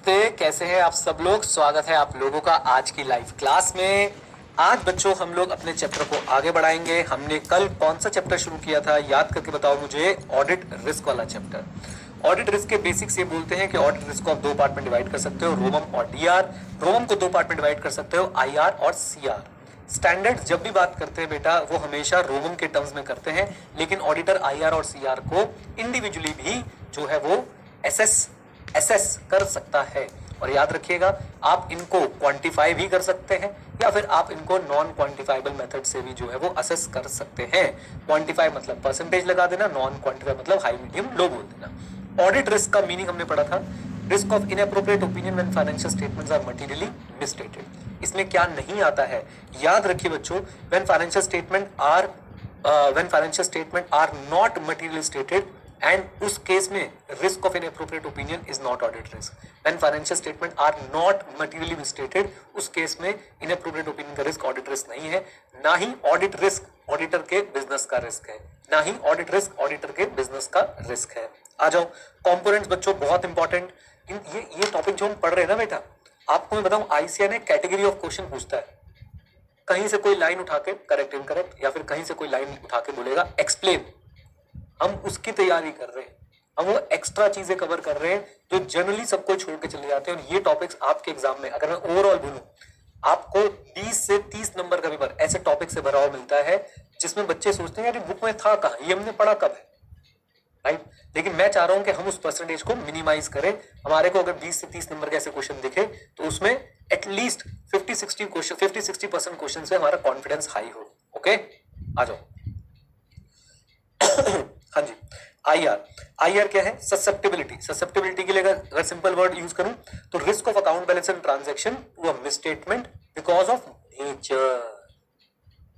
नमस्ते, कैसे हैं आप सब लोग। स्वागत है आप लोगों का आज की लाइव क्लास में। आज बच्चों हम लोग अपने चैप्टर को आगे बढ़ाएंगे। हमने कल कौन सा चैप्टर शुरू किया था, याद करके बताओ मुझे। ऑडिट रिस्क वाला चैप्टर। ऑडिट रिस्क के बेसिक्स ये बोलते हैं कि ऑडिट रिस्क को आप दो पार्ट में डिवाइड कर सकते हो, रोमम और डीआर। रोमम को दो पार्ट में डिवाइड कर सकते हो, आईआर और सीआर। स्टैंडर्ड जब भी बात करते हैं बेटा वो हमेशा रोमन के टर्म्स में करते हैं, लेकिन ऑडिटर आईआर और सीआर को इंडिविजुअली भी जो है वो एसेस कर सकता है। और याद रखिएगा, आप इनको क्वांटिफाई भी कर सकते हैं या फिर आप इनको नॉन क्वांटिफाइबल मेथड से भी जो है वो असेस कर सकते हैं। क्वांटिफाई मतलब परसेंटेज लगा देना, नॉन क्वांटिफाई मतलब हाई मीडियम लो बोल देना। ऑडिट रिस्क का मीनिंग हमने पढ़ा था, risk of inappropriate opinion when financial statements are materially misstated. इसमें क्या नहीं आता है, याद रखिए बच्चों, when financial statement are not materially stated and उस केस में risk of inappropriate opinion is not audit risk. When financial statement are not materially misstated, उस केस में इनएप्रोप्रिएट ओपिनियन का रिस्क ऑडिट रिस्क नहीं है। ना ही ऑडिट रिस्क ऑडिटर के business का रिस्क है, ना ही ऑडिट रिस्क ऑडिटर के बिजनेस का रिस्क है। आ जाओ कंपोनेंट्स बच्चों, बहुत इंपॉर्टेंट। ये टॉपिक जो हम पढ़ रहे हैं ना बेटा, आपको मैं बताऊं, आईसीएआई ने कैटेगरी ऑफ क्वेश्चन पूछता है। कहीं से कोई लाइन उठा के करेक्ट इनकरेक्ट, या फिर कहीं से कोई लाइन उठा के बोलेगा एक्सप्लेन, हम उसकी तैयारी कर रहे हैं। हम वो एक्स्ट्रा चीजें कवर कर रहे हैं जो जनरली सबको छोड़ के चले जाते हैं। और ये टॉपिक्स आपके एग्जाम में, अगर मैं ओवरऑल बोलूं, आपको 20 से 30 नंबर का पेपर ऐसे टॉपिक से भरा हुआ मिलता है जिसमें बच्चे सोचते हैं यार बुक में था कहाँ, ये हमने पढ़ा कब है, राइट। लेकिन मैं चाह रहा हूं कि हम उस परसेंटेज को मिनिमाइज करें। हमारे को अगर 20 से 30 नंबर के ऐसे क्वेश्चन दिखे तो उसमें एटलीस्ट 50-60% क्वेश्चन से हमारा कॉन्फिडेंस हाई हो। ओके, आ जाओ। हाँ जी, आईआर क्या है? ससेप्टिबिलिटी के लिए अगर सिंपल वर्ड यूज करूं तो risk of account balance and transaction to a misstatement because of nature,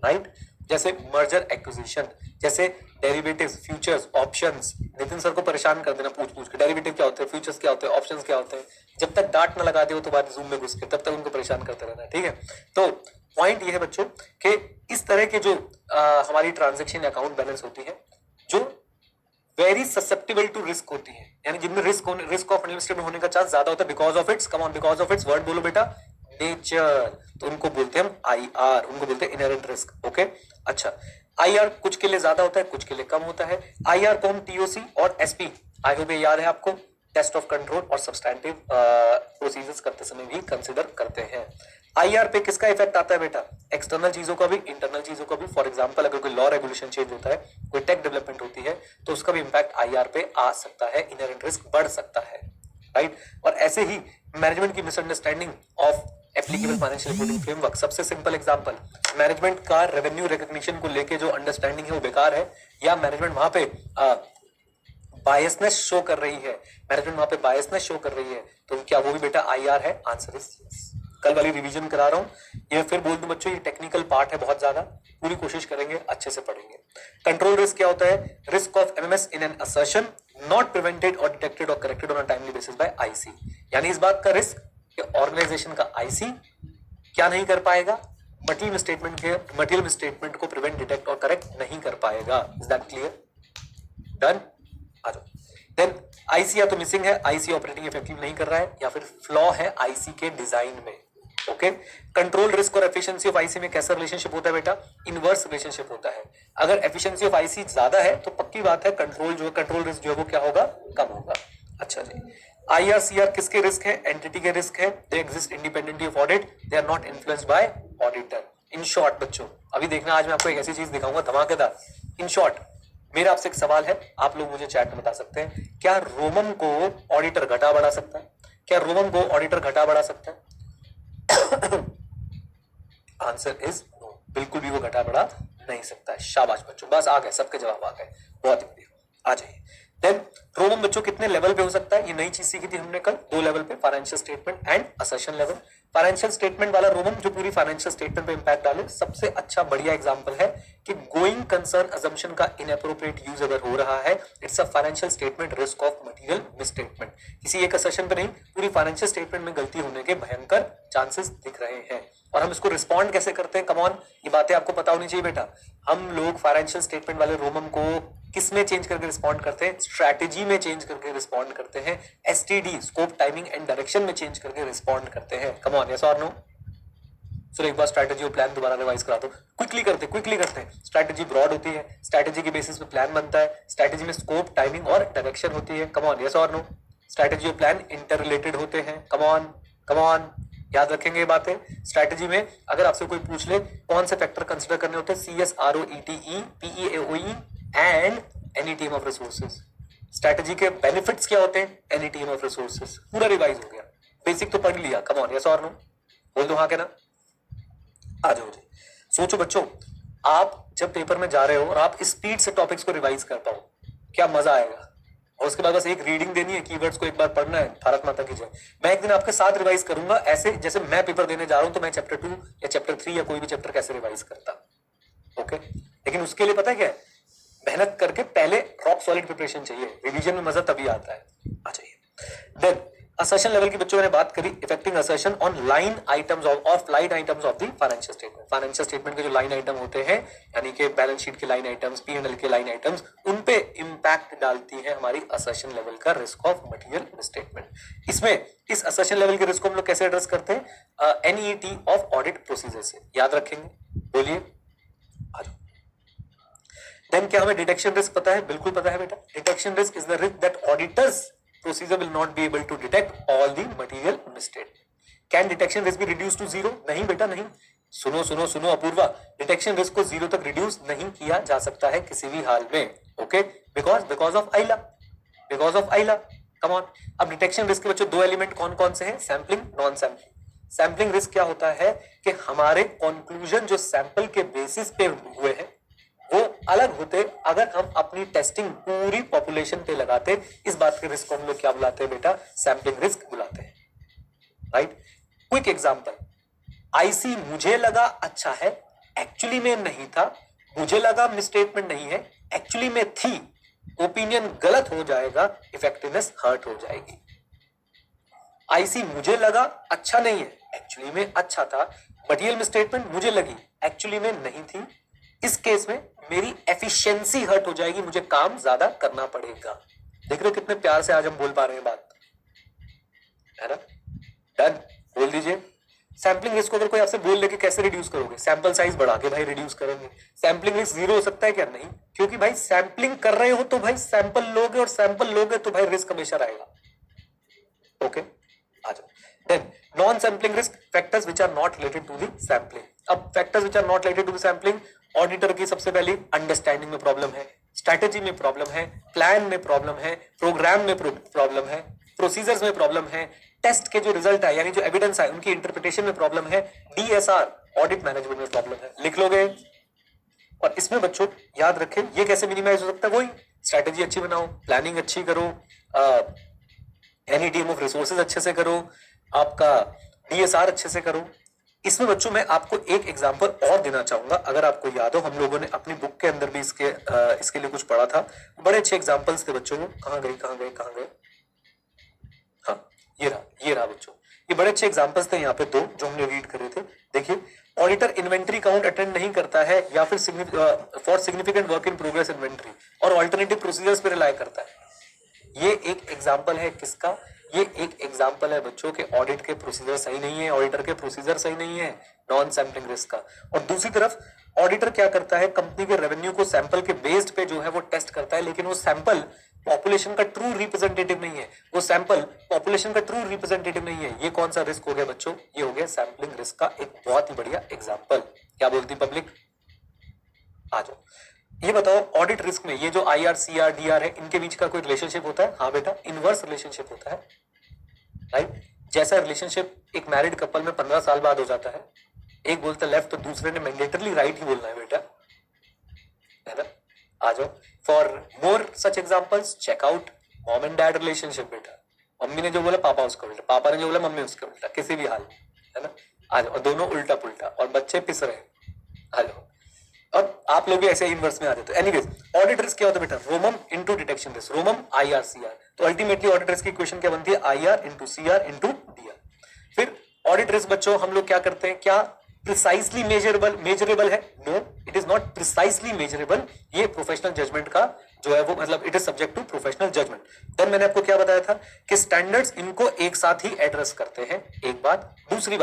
right. जैसे मर्जर एक्विजिशन, जैसे derivatives, futures, options. Nitin sir को परेशान कर देना पूछ के, डेरिवेटिव क्या होते हैं, फ्यूचर्स क्या होते हैं, ऑप्शंस क्या होते हैं। जब तक डांट ना लगा दे तो बाद जूम में घुस के, तब तक उनको परेशान करते रहना है, ठीक है। तो पॉइंट ये है बच्चों कि इस तरह के जो हमारी ट्रांजैक्शन अकाउंट बैलेंस होती है जो वेरी ससेप्टेबल टू रिस्क होती है, यानी जिनमें रिस्क ऑफ अनलिस्टेड होने का चांस ज्यादा होता है बिकॉज ऑफ इट्स वर्ड बोलो बेटा, नेचर। तो उनको बोलते हैं हम आईआर, उनको बोलते हैं इनहेरेंट रिस्क। ओके, अच्छा। आईआर कुछ के लिए ज्यादा होता है, कुछ के लिए कम होता है। आईआर को हम टीओसी और एसपी, आई होप ये याद है आपको, टेस्ट ऑफ कंट्रोल और सब्सटैंटिव प्रोसीजर्स करते समय भी कंसिडर करते हैं। आईआर पे किसका इफेक्ट आता है बेटा? एक्सटर्नल चीजों का भी, इंटरनल चीजों का भी। फॉर एग्जांपल अगर कोई लॉ रेगुलेशन चेंज होता है, कोई टेक डेवलपमेंट होती है, तो उसका भी इंपैक्ट आईआर पे आ सकता है, इनहेरेंट रिस्क बढ़ सकता है, राइट। और ऐसे ही मैनेजमेंट की misunderstanding of applicable financial reporting framework. सबसे सिंपल एग्जांपल, मैनेजमेंट का रेवेन्यू रिकॉग्निशन को लेके जो अंडरस्टैंडिंग है वो बेकार है, या मैनेजमेंट वहां पे बायसनेस शो कर रही है, तो क्या वो भी बेटा आईआर है? Answer is yes. कल वाली रिवीजन करा रहा हूं, ये फिर बोल दूं बच्चों, ये टेक्निकल पार्ट है बहुत ज्यादा, पूरी कोशिश करेंगे अच्छे से पढ़ेंगे। कंट्रोल रिस्क क्या होता है? Risk of MMS in an assertion not prevented और डिटेक्टेड और corrected on a timely basis by IC. यानी इस बात का रिस्क कि ऑर्गेनाइजेशन का आईसी क्या नहीं कर पाएगा, मटेरियल मिसस्टेटमेंट को प्रिवेंट, डिटेक्ट और करेक्ट नहीं कर पाएगा। Is that clear? डन, आ जाओ। देन आईसी या तो मिसिंग है, आईसी ऑपरेटिंग इफेक्टिव नहीं कर रहा है, या फिर फ्लॉ है आईसी के डिजाइन में। ओके, कंट्रोल रिस्क और एफिशिएंसी ऑफ आईसी में कैसा रिलेशनशिप होता है बेटा? इनवर्स रिलेशनशिप होता है। अगर एफिशिएंसी ऑफ आईसी ज्यादा है तो पक्की बात है कंट्रोल रिस्क जो है वो क्या होगा? कम होगा। अच्छा जी, आईआर सीआर किसके रिस्क है? एंटिटी के रिस्क है। They exist independently of audit, they are not influenced by auditor. In short बच्चों, अभी देखना, आज मैं आपको एक ऐसी चीज दिखाऊंगा धमाकेदार। इन शॉर्ट, मेरा आपसे एक सवाल है, आप लोग मुझे चैट में बता सकते हैं, क्या रोमन को ऑडिटर घटा बढ़ा सकता है? क्या रोमन को ऑडिटर घटा बढ़ा सकता है? आंसर इज नो, बिल्कुल भी वो घटा बढ़ा नहीं सकता है। शाबाश बच्चों, बस आ गए, सबके जवाब आ गए, बहुत बढ़िया। आ जाइए। देन रोमन बच्चों कितने लेवल पे हो सकता है? ये नई चीज सीखी थी हमने कल, 2 लेवल पे, financial statement and assertion level. Financial statement वाला रोमन जो पूरी फाइनेंशियल स्टेटमेंट पे इंपैक्ट डाले, सबसे अच्छा बढ़िया एग्जांपल है कि गोइंग कंसर्न अजम्पशन का इनएप्रोप्रिएट यूज अगर हो रहा है, it's a financial statement risk of material misstatement. किसी एक असर्शन पे नहीं, पूरी फाइनेंशियल स्टेटमेंट में गलती होने के भयंकर चांसेस दिख रहे हैं। और हम इसको रिस्पॉन्ड कैसे करते हैं, कम ऑन, ये बातें आपको पता होनी चाहिए बेटा। हम लोग फाइनेंशियल स्टेटमेंट वाले रोमन को किस में चेंज करके रिस्पॉन्ड करते हैं, स्ट्रैटेजी में चेंज करके रिस्पॉन्ड करते हैं, STD scope timing and direction में चेंज करके रिस्पॉन्ड करते हैं। कम ऑन, यस और नो? चलो एक बार स्ट्रैटेजी और प्लान दोबारा रिवाइज करा दो, क्विकली करते हैं। स्ट्रैटेजी ब्रॉड होती है, स्ट्रैटेजी के बेसिस पे प्लान बनता है, स्ट्रैटेजी में स्कोप टाइमिंग और डायरेक्शन होती है। कम ऑन, यस और नो? स्ट्रैटेजी और प्लान इंटर रिलेटेड होते हैं। कम ऑन, याद रखेंगे ये बातें। स्ट्रैटेजी में अगर आपसे कोई पूछ ले कौन से फैक्टर कंसिडर करने होते हैं, CSROETE, PEAOE and any team of resources. Strategy के बेनिफिट्स क्या होते हैं, एनी टीम ऑफ रिसोर्सेज। पूरा रिवाइज हो गया, बेसिक तो पढ़ लिया। कम ऑन, यस और नो? बोल दो हाँ के ना। आ जाओ जी। सोचो बच्चों, आप जब पेपर में जा रहे हो और आप स्पीड से टॉपिक्स को रिवाइज कर पाओ, क्या मजा आएगा। और उसके बाद बस एक रीडिंग देनी है, कीवर्ड्स को एक बार पढ़ना है, भारत माता की जय। मैं एक दिन आपके साथ रिवाइज करूंगा, ऐसे जैसे मैं पेपर देने जा रहा हूं तो मैं चैप्टर 2 या चैप्टर 3 या कोई भी चैप्टर कैसे रिवाइज करता। ओके, लेकिन उसके लिए पता है क्या है, मेहनत करके पहले रॉक सॉलिड प्रिपरेशन चाहिए। रिवीजन में मजा तभी आता है। आ जाइए। देन असर्शन लेवल की बच्चों मैंने बात करी, affecting assertion on line items of line items of the financial statement. Financial statement के जो लाइन आइटम होते हैं, यानी कि बैलेंस शीट के लाइन आइटम्स, P&L के लाइन आइटम्स, उन पे इंपैक्ट डालती है हमारी असर्शन लेवल का रिस्क ऑफ मटेरियल मिसस्टेटमेंट। इसमें इस असर्शन लेवल के रिस्क को हम लोग कैसे एड्रेस करते हैं, NET ऑफ ऑडिट प्रोसीजर से। याद रखेंगे, बोलिए। देन क्या हमें डिटेक्शन रिस्क पता है? बिल्कुल पता है बेटा। Detection risk is the risk that auditors procedure will not be able to detect all the material misstatement. Can detection risk be reduced to zero? नहीं बेटा नहीं। सुनो अपूर्वा, डिटेक्शन रिस्क को जीरो तक रिड्यूस नहीं किया जा सकता है किसी भी हाल में। ओके, बिकॉज ऑफ आइला। Come on. अब डिटेक्शन रिस्क के बच्चों दो एलिमेंट कौन कौन से हैं, sampling, non sampling. Sampling risk क्या होता है कि हमारे कंक्लूजन जो सैंपल के बेसिस पे हुए हैं वो अलग होते अगर हम अपनी टेस्टिंग पूरी पॉपुलेशन पे लगाते। इस बात के रिस्क को हम लोग क्या बुलाते हैं बेटा, सैम्पलिंग रिस्क बुलाते हैं। राइट। क्विक एग्जांपल, आईसी मुझे लगा अच्छा है, एक्चुअली में नहीं था। मुझे लगा मिसस्टेटमेंट नहीं है, एक्चुअली में थी। ओपिनियन गलत हो जाएगा, इफेक्टिवनेस हर्ट हो जाएगी। आईसी मुझे लगा अच्छा नहीं है, एक्चुअली में अच्छा था। मटेरियल मिसस्टेटमेंट मुझे लगी, एक्चुअली में नहीं थी। इस केस में मेरी एफिशिएंसी हर्ट हो जाएगी, मुझे काम ज्यादा करना पड़ेगा। देख रहे हो कितने प्यार से आज हम बोल पा रहे हैं बात, है ना। डन, बोल दीजिए। सैम्पलिंग रिस्क को अगर कोई आपसे बोल ले कि कैसे रिड्यूस करोगे, सैंपल साइज बढ़ा के भाई रिड्यूस करेंगे। सैम्पलिंग रिस्क जीरो हो सकता है क्या? नहीं, क्योंकि भाई सैम्पलिंग कर रहे हो तो भाई सैंपल लोगे, और सैंपल लोगे तो भाई रिस्क हमेशा रहेगा। ओके, आ जाओ। Then non sampling risk, factors which are not related to the sampling. अब factors which are not related to the sampling, auditor की सबसे पहली अंडरस्टैंडिंग में प्रॉब्लम है, स्ट्रैटेजी में प्रॉब्लम है, प्लान में प्रॉब्लम है, प्रोग्राम में प्रॉब्लम है, प्रोसीजर्स में प्रॉब्लम है, टेस्ट के जो रिजल्ट है यानी जो एविडेंस है उनकी इंटरप्रिटेशन में प्रॉब्लम है, DSR ऑडिट मैनेजमेंट में प्रॉब्लम है। लिख लोगे। और इसमें बच्चों याद रखें ये कैसे मिनिमाइज हो सकता है, वही स्ट्रैटेजी अच्छी बनाओ, प्लानिंग अच्छी करो, एनी टीम ऑफ रिसोर्सेज अच्छे से करो, आपका DSR अच्छे से करो। इसमें बच्चों मैं आपको एक एग्जांपल और देना चाहूंगा, अगर आपको याद हो हम लोगों ने अपनी बुक के अंदर भी इसके लिए कुछ पढ़ा था। बड़े अच्छे एग्जांपल्स थे बच्चों। कहाँ गए? हाँ, ये रहा बच्चों। ये बड़े अच्छे एग्जांपल्स थे यहाँ पे दो जो हमने रीड करे थे। देखिए, ऑडिटर इन्वेंट्री काउंट अटेंड नहीं करता है या फिर for significant work in progress inventory और ऑल्टरनेटिव प्रोसीजर्स पे रिलाय करता है। ये एक एग्जांपल है किसका? ये एक एग्जांपल है बच्चों के ऑडिट के प्रोसीजर सही नहीं है, ऑडिटर के प्रोसीजर सही नहीं है, नॉन सैम्पलिंग रिस्क का। और दूसरी तरफ ऑडिटर क्या करता है, कंपनी के रेवेन्यू को सैंपल के बेस्ड पे जो है वो टेस्ट करता है, लेकिन वो सैंपल पॉपुलेशन का ट्रू रिप्रेजेंटेटिव नहीं है, वो सैंपल पॉपुलेशन का ट्रू रिप्रेजेंटेटिव नहीं है। ये कौन सा रिस्क हो गया बच्चों? ये हो गया सैंपलिंग रिस्क का एक बहुत ही बढ़िया एग्जांपल। क्या बोलती पब्लिक? आ जाओ। ये बताओ, ऑडिट रिस्क में ये जो IR, CR, DR है, इनके बीच का कोई रिलेशनशिप होता है? हाँ बेटा, इनवर्स रिलेशनशिप होता है। राइट। जैसा रिलेशनशिप एक मैरिड कपल में 15 साल बाद हो जाता है, एक बोलता लेफ्ट तो दूसरे ने मैंडेटरली राइट ही बोलना है बेटा, है ना। आ जाओ। For more such examples check out mom and dad relationship बेटा। मम्मी ने जो बोला पापा उसका उल्टा, पापा ने जो बोला मम्मी उसका उल्टा, किसी भी हाल में, है ना। आ जाओ, और दोनों उल्टा पुल्टा और बच्चे पिस रहे हैं। आ जाओ, और आप लोग भी ऐसे इनवर्स में आ जाते हो। एनीवेज, ऑडिट रिस्क क्या होता है बेटा? ROMM into detection risk, ROMM IR CR। तो अल्टीमेटली ऑडिट रिस्क की इक्वेशन क्या बनती है? IR into CR into DR। फिर ऑडिट रिस्क बच्चों हम लोग क्या करते हैं? क्या प्रिसाइसली मेजरेबल है? No, it is not precisely measurable. ये प्रोफेशनल जजमेंट का जो है वो मतलब it is subject to professional judgement. Then मैंने आपको क्या बताया था कि स्टैंडर्ड्स इनको एक साथ ही एड्रेस करते हैं, एक बात। दूसरी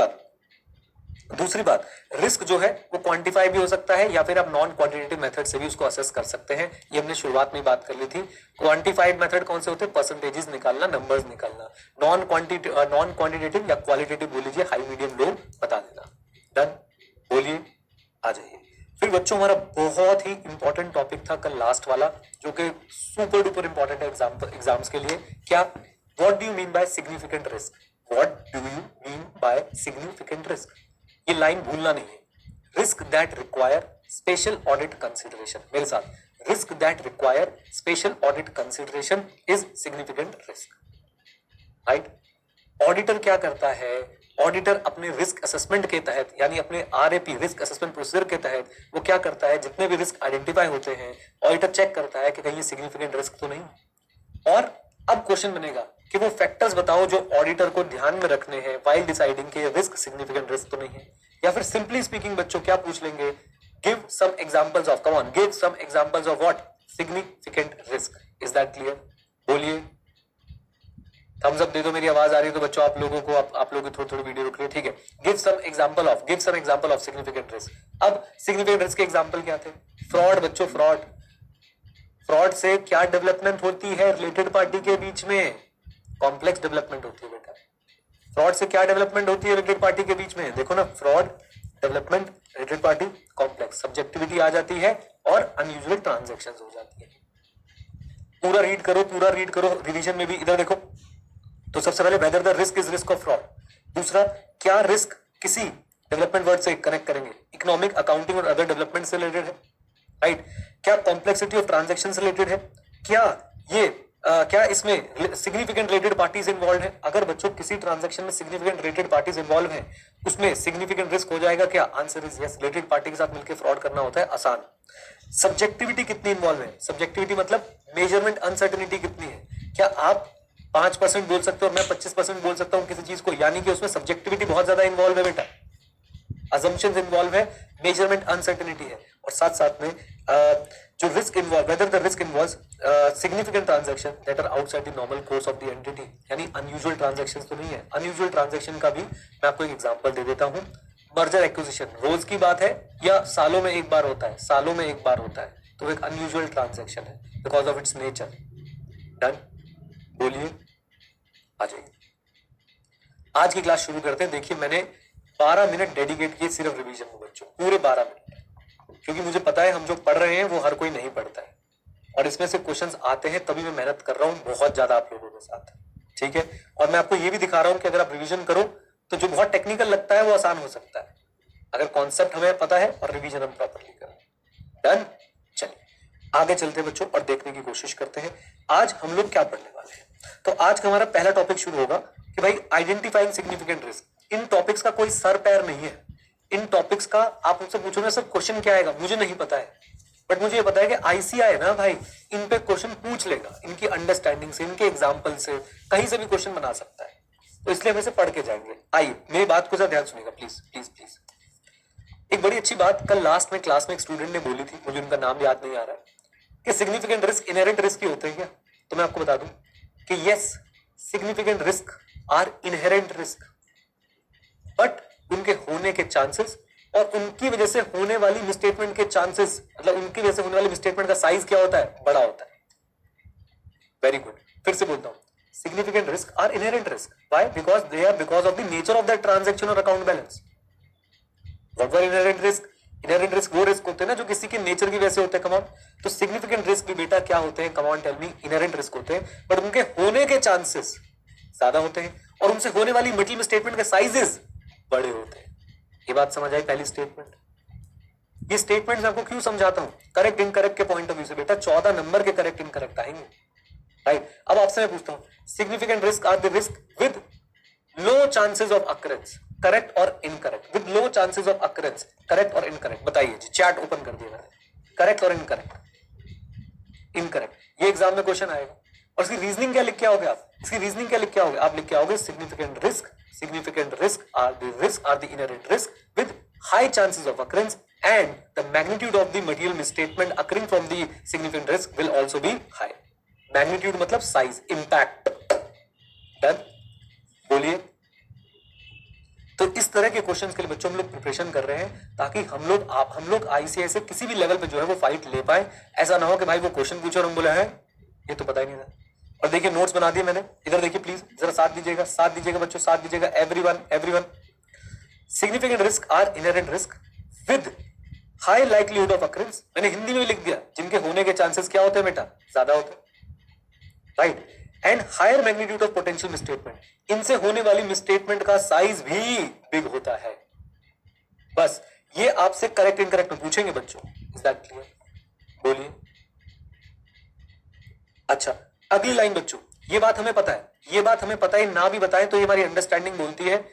बात, रिस्क जो है वो क्वांटिफाई भी हो सकता है या फिर आप नॉन क्वांटिटेटिव मेथड से भी उसको असेस कर सकते हैं। ये हमने शुरुआत में बात कर ली थी। क्वांटिफाइड मेथड कौन से होते हैं? परसेंटेजेस निकालना, नंबर्स निकालना। नॉन क्वांटिटेटिव या क्वालिटेटिव बोल लीजिए, हाई मीडियम लो बता देना। डन, बोलिए, आ जाइए। फिर बच्चों हमारा बहुत ही इंपॉर्टेंट टॉपिक था कल लास्ट वाला, जो कि सुपर डुपर इंपॉर्टेंट है एग्जाम्स के लिए। क्या? What do you mean by significant risk? What do you mean by significant risk? ये लाइन भूलना नहीं है। Risk that require special audit consideration, मेरे साथ, risk that require special audit consideration is significant risk, right. Auditor क्या करता है? Auditor अपने रिस्क असेसमेंट के तहत, यानी अपने RAP रिस्क असेसमेंट प्रोसीजर के तहत वो क्या करता है? जितने भी रिस्क आइडेंटिफाई होते हैं, ऑडिटर चेक करता है कि कहीं ये सिग्निफिकेंट रिस्क तो नहीं। और अब क्वेश्चन बनेगा कि वो फैक्टर्स बताओ जो ऑडिटर को ध्यान में रखने हैं व्हाइल डिसाइडिंग के रिस्क सिग्निफिकेंट रिस्क तो नहीं है। या फिर सिंपली स्पीकिंग बच्चों क्या पूछ लेंगे? Give some examples of, come on, give some examples of what? Significant risk. Is that clear? बोलिए, थम्स अप दे दो। मेरी आवाज आ रही है तो बच्चों आप लोगों को, आप लोगों की थोड़ी वीडियो रुक रही है, ठीक है। Give some example of significant risk. अब सिग्निफिकेंट रिस्क के एग्जांपल क्या थे? फ्रॉड बच्चों, फ्रॉड से क्या डेवलपमेंट होती है रिलेटेड पार्टी के बीच में? कॉम्प्लेक्स डेवलपमेंट होती है बेटा। फ्रॉड से क्या डेवलपमेंट होती है रिलेटेड पार्टी के बीच में? देखो ना, fraud, development, related party, complex, subjectivity आ जाती है और अनयूजुअल ट्रांजैक्शंस हो जाती है। पूरा रीड करो रिवीजन में भी। इधर देखो, तो सबसे पहले weather the risk is risk of fraud. दूसरा, क्या रिस्क किसी डेवलपमेंट वर्ड से कनेक्ट करेंगे? इकोनॉमिक, अकाउंटिंग और अदर डेवलपमेंट से रिलेटेड है, राइट। क्या कॉम्प्लेक्सिटी ऑफ ट्रांजैक्शन से रिलेटेड है? क्या ये क्या इसमें सिग्निफिकेंट रिलेटेड पार्टीज इन्वॉल्व है? अगर बच्चों किसी ट्रांजैक्शन में सिग्निफिकेंट रिलेटेड पार्टीज इन्वॉल्व हैं, उसमें सिग्निफिकेंट रिस्क हो जाएगा क्या? Answer is yes. Related party के साथ मिलकर फ्रॉड करना होता है आसान। सब्जेक्टिविटी कितनी इन्वॉल्व है? सब्जेक्टिविटी मतलब मेजरमेंट अनसर्टेनिटी कितनी है? क्या आप 5% बोल सकते हो और मैं 25% बोल सकता हूं किसी चीज को, यानी कि उसमें सब्जेक्टिविटी बहुत ज्यादा इन्वॉल्व है बेटा। असम्पशंस इन्वॉल्व है, मेजरमेंट अनसर्टेनिटी है, और साथ में जो risk involve, whether the risk involve significant transaction that are outside the normal course of the entity, यानी अनयूजुअल ट्रांजैक्शंस तो नहीं है। अनयूजुअल ट्रांजैक्शन का भी मैं आपको एक एग्जांपल दे देता हूं। मर्जर एक्विजिशन रोज की बात है या सालों में एक बार होता है? सालों में एक बार होता है, तो एक अनयूजुअल ट्रांजैक्शन है because of its nature. Done, बोलिए, आ जाइए। आज की क्लास शुरू करते हैं। देखिए, मैंने 12 मिनट डेडिकेट किए सिर्फ रिवीजन में बच्चों, पूरे 12 मिनट, क्योंकि मुझे पता है हम जो पढ़ रहे हैं वो हर कोई नहीं पढ़ता है, और इसमें से क्वेश्चंस आते हैं तभी मैं मेहनत कर रहा हूँ बहुत ज्यादा आप लोगों के साथ, ठीक है। और मैं आपको ये भी दिखा रहा हूँ कि अगर आप रिवीजन करो तो जो बहुत टेक्निकल लगता है वो आसान हो सकता है, अगर कॉन्सेप्ट हमें पता है और रिवीजन हम प्रॉपरली करें। डन, चलिए आगे चलते हैं बच्चों और देखने की कोशिश करते हैं आज हम लोग क्या पढ़ने वाले हैं। तो आज का हमारा पहला टॉपिक शुरू होगा कि भाई आइडेंटिफाइंग सिग्निफिकेंट रिस्क। इन टॉपिक्स का कोई सर पैर नहीं है, इन टॉपिक्स का आप मुझसे पूछोगे सर क्वेश्चन क्या आएगा, मुझे नहीं पता है, बट मुझे ये पता है कि ICI है ना भाई, इन पे क्वेश्चन पूछ लेगा, इनकी अंडरस्टैंडिंग से, इनके एग्जाम्पल से, कहीं से भी क्वेश्चन बना सकता है, तो इसलिए हम इसे पढ़ के जाएंगे। आइए मेरी बात को जरा ध्यान सुनिएगा प्लीज प्लीज प्लीज। एक बड़ी अच्छी बात कल लास्ट में क्लास में एक स्टूडेंट ने बोली थी, मुझे उनका नाम याद नहीं आ रहा है, कि सिग्निफिकेंट रिस्क इनहेरेंट रिस्क ही होते हैं क्या? तो मैं आपको बता दूं कि yes, significant risk are inherent risk, but उनके होने के चांसेस और उनकी वजह से होने वाली मिसस्टेटमेंट के चांसेस, मतलब उनकी वजह से होने वाली मिसस्टेटमेंट का साइज क्या होता है? बड़ा होता है। वेरी गुड, फिर से बोलता हूं, significant risk are inherent risk. Why? Because they are because of the nature of that transaction और account balance. What were inherent risk? Inherent risk वो रिस्क होते हैं ना जो किसी के नेचर की वजह से होते हैं। कमॉन, तो सिग्निफिकेंट रिस्क भी बेटा क्या होते हैं? Come on tell me. Inherent risk होते हैं, बट उनके होने के चांसेस ज्यादा होते हैं और उनसे होने वाली मिडिल स्टेटमेंट के साइजेस बड़े होते हैं। ये बात समझ आई पहली स्टेटमेंट? ये स्टेटमेंट मैं आपको क्यों समझाता हूं? करेक्ट इनकरेक्ट के पॉइंट ऑफ व्यू से बेटा 14 नंबर के करेक्ट इनकरेक्ट आएंगे, राइट। अब आपसे मैं पूछता हूं, significant risk are the risk with low chances of occurrence. Correct और incorrect with low chances of occurrence, correct और इनकरेक्ट बताइए जी, चैट ओपन कर दिया मैंने, करेक्ट और इनकरेक्ट, इनकरेक्ट ये एग्जाम में क्वेश्चन आएगा। और इसकी रीजनिंग क्या लिख के आओगे आप, इसकी रीजनिंग क्या लिख के आओगे, आप लिख के आओगे significant risk are the inherent risk with high chances of occurrence and the magnitude of the material misstatement occurring from the significant risk will also be high. Magnitude मतलब size, impact. Done? बोलिए। तो इस तरह के questions के लिए बच्चों हम लोग प्रिपरेशन कर रहे हैं ताकि हम लोग आईसीएस से किसी भी लेवल पे जो है वो फाइट ले पाए। ऐसा ना हो कि भाई वो क्वेश्चन पूछे और हम बोले हैं ये तो पता ही नहीं था। और देखिए नोट्स बना दिए मैंने, इधर देखिए प्लीज, जरा साथ दीजिएगा बच्चों, साथ दीजिएगा everyone. Significant risk are inherent risk with high likelihood of occurrence, मैंने हिंदी में लिख दिया, जिनके होने के चांसेस क्या होते हैं बेटा, ज्यादा होते हैं, right, and higher magnitude of potential misstatement, इनसे होने वाली मिसस्टेटमेंट का साइज भी बिग होता है। बस ये आपसे करेक्ट इनकरेक्ट में पूछेंगे बच्चों, इज दैट क्लियर? बोलिए। अच्छा अगली लाइन बच्चों, ये बात हमें पता है, ना भी बताएं तो ये हमारी अंडरस्टैंडिंग बोलती है।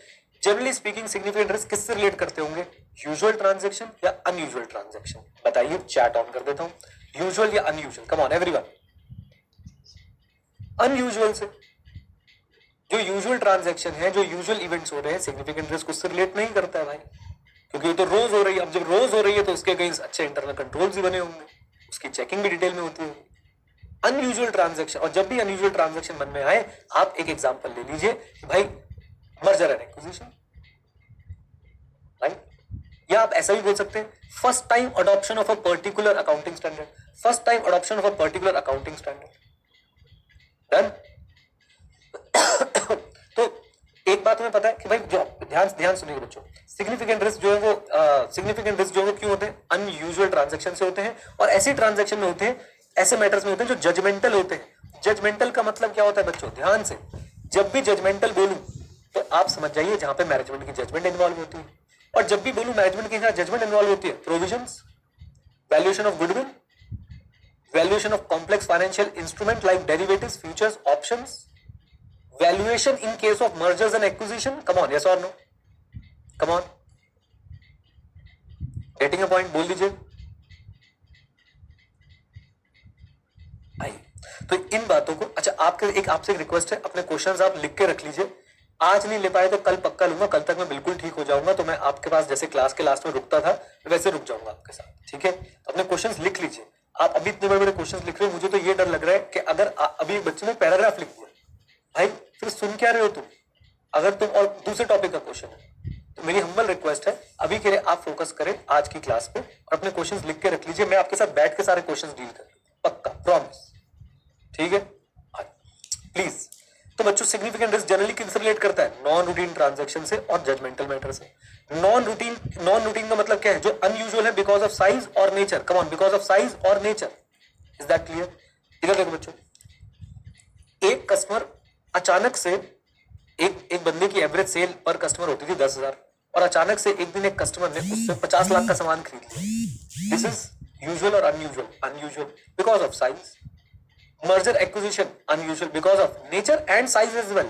जनरली स्पीकिंग सिग्निफिकेंट रिस्क किससे रिलेट करते होंगे, यूजुअल ट्रांजैक्शन या अनयूजुअल ट्रांजैक्शन? बताइए, चैट ऑन कर देता हूं, यूजुअल या unusual, come on everyone. Unusual से, जो यूजुअल ट्रांजैक्शन है, जो यूजुअल इवेंट्स हो रहे हैं, सिग्निफिकेंट रिस्क उससे रिलेट नहीं करता है भाई, क्योंकि वो तो रोज हो रही है। अब जब रोज हो रही है तो उसके कई अच्छे इंटरनल कंट्रोल्स भी बने होंगे, उसकी चेकिंग भी डिटेल में होती है। अनयूजुअल ट्रांजैक्शन, और जब भी अनयूजुअल ट्रांजैक्शन मन में आए, आप एक एग्जांपल ले लीजिए कि भाई मर्जर एंड एक्विजिशन, राइट, या आप ऐसा भी बोल सकते हैं first time adoption of a particular accounting standard, first time adoption of a particular accounting standard. Done? तो एक बात हमें पता है कि भाई जो ध्यान सुनिए बच्चों, सिग्निफिकेंट रिस्क जो है वो क्यों होते हैं, अनयूजुअल ट्रांजैक्शन से होते हैं, और ऐसे ट्रांजैक्शन में होते हैं, ऐसे मैटर्स में होते हैं जो जजमेंटल होते हैं। जजमेंटल का मतलब क्या होता है बच्चों, ध्यान से, जब भी जजमेंटल बोलूं तो आप समझ जाइए जहां पे मैनेजमेंट की जजमेंट इन्वॉल्व होती है, और जब भी बोलूं मैनेजमेंट की जहां जजमेंट इन्वॉल्व होती है, provisions, valuation of goodwill, valuation of complex financial instrument like derivatives, futures, options, valuation in case of mergers and acquisition. Come on, yes और no, come on, getting a point, बोल दीजिए। तो इन बातों को, अच्छा आपसे एक रिक्वेस्ट है, अपने क्वेश्चंस आप लिख के रख लीजिए। आज नहीं ले पाए तो कल पक्का लूंगा, कल तक मैं बिल्कुल ठीक हो जाऊंगा, तो मैं आपके पास जैसे क्लास के लास्ट में रुकता था वैसे रुक जाऊंगा आपके साथ, ठीक है? अपने क्वेश्चंस लिख लीजिए। आप अभी इतने बड़े क्वेश्चंस लिख रहे हो, मुझे तो ये डर लग रहा है कि अगर अभी बच्चे ने पैराग्राफ लिख दिया, भाई फिर सुन क्या रहे हो तुम, अगर तुम और दूसरे टॉपिक का क्वेश्चन है। तो मेरी हम्बल रिक्वेस्ट है, अभी के लिए आप फोकस करें आज की क्लास पे और अपने क्वेश्चंस लिख के रख लीजिए। मैं आपके साथ बैठ के सारे क्वेश्चंस डील कर लूंगा, पक्का, प्रॉमिस, ठीक है? प्लीज। तो बच्चों सिग्निफिकेंट रिस्क जनरली किससे रिलेट करता है, नॉन रूटीन ट्रांजैक्शन से और जजमेंटल मैटर से। नॉन रूटीन का मतलब क्या है, जो अनयूजुअल है बिकॉज ऑफ साइज और nature. Come on, because of size और नेचर, इज दैट क्लियर? इधर देखो बच्चों, एक कस्टमर अचानक से, एक बंदे की एवरेज सेल पर कस्टमर होती थी 10,000, और अचानक से एक दिन एक कस्टमर ने उससे 50 लाख का सामान खरीद लिया। दिस इज यूजुअल और unusual? Unusual because of size. Merger acquisition unusual because of nature and size as well,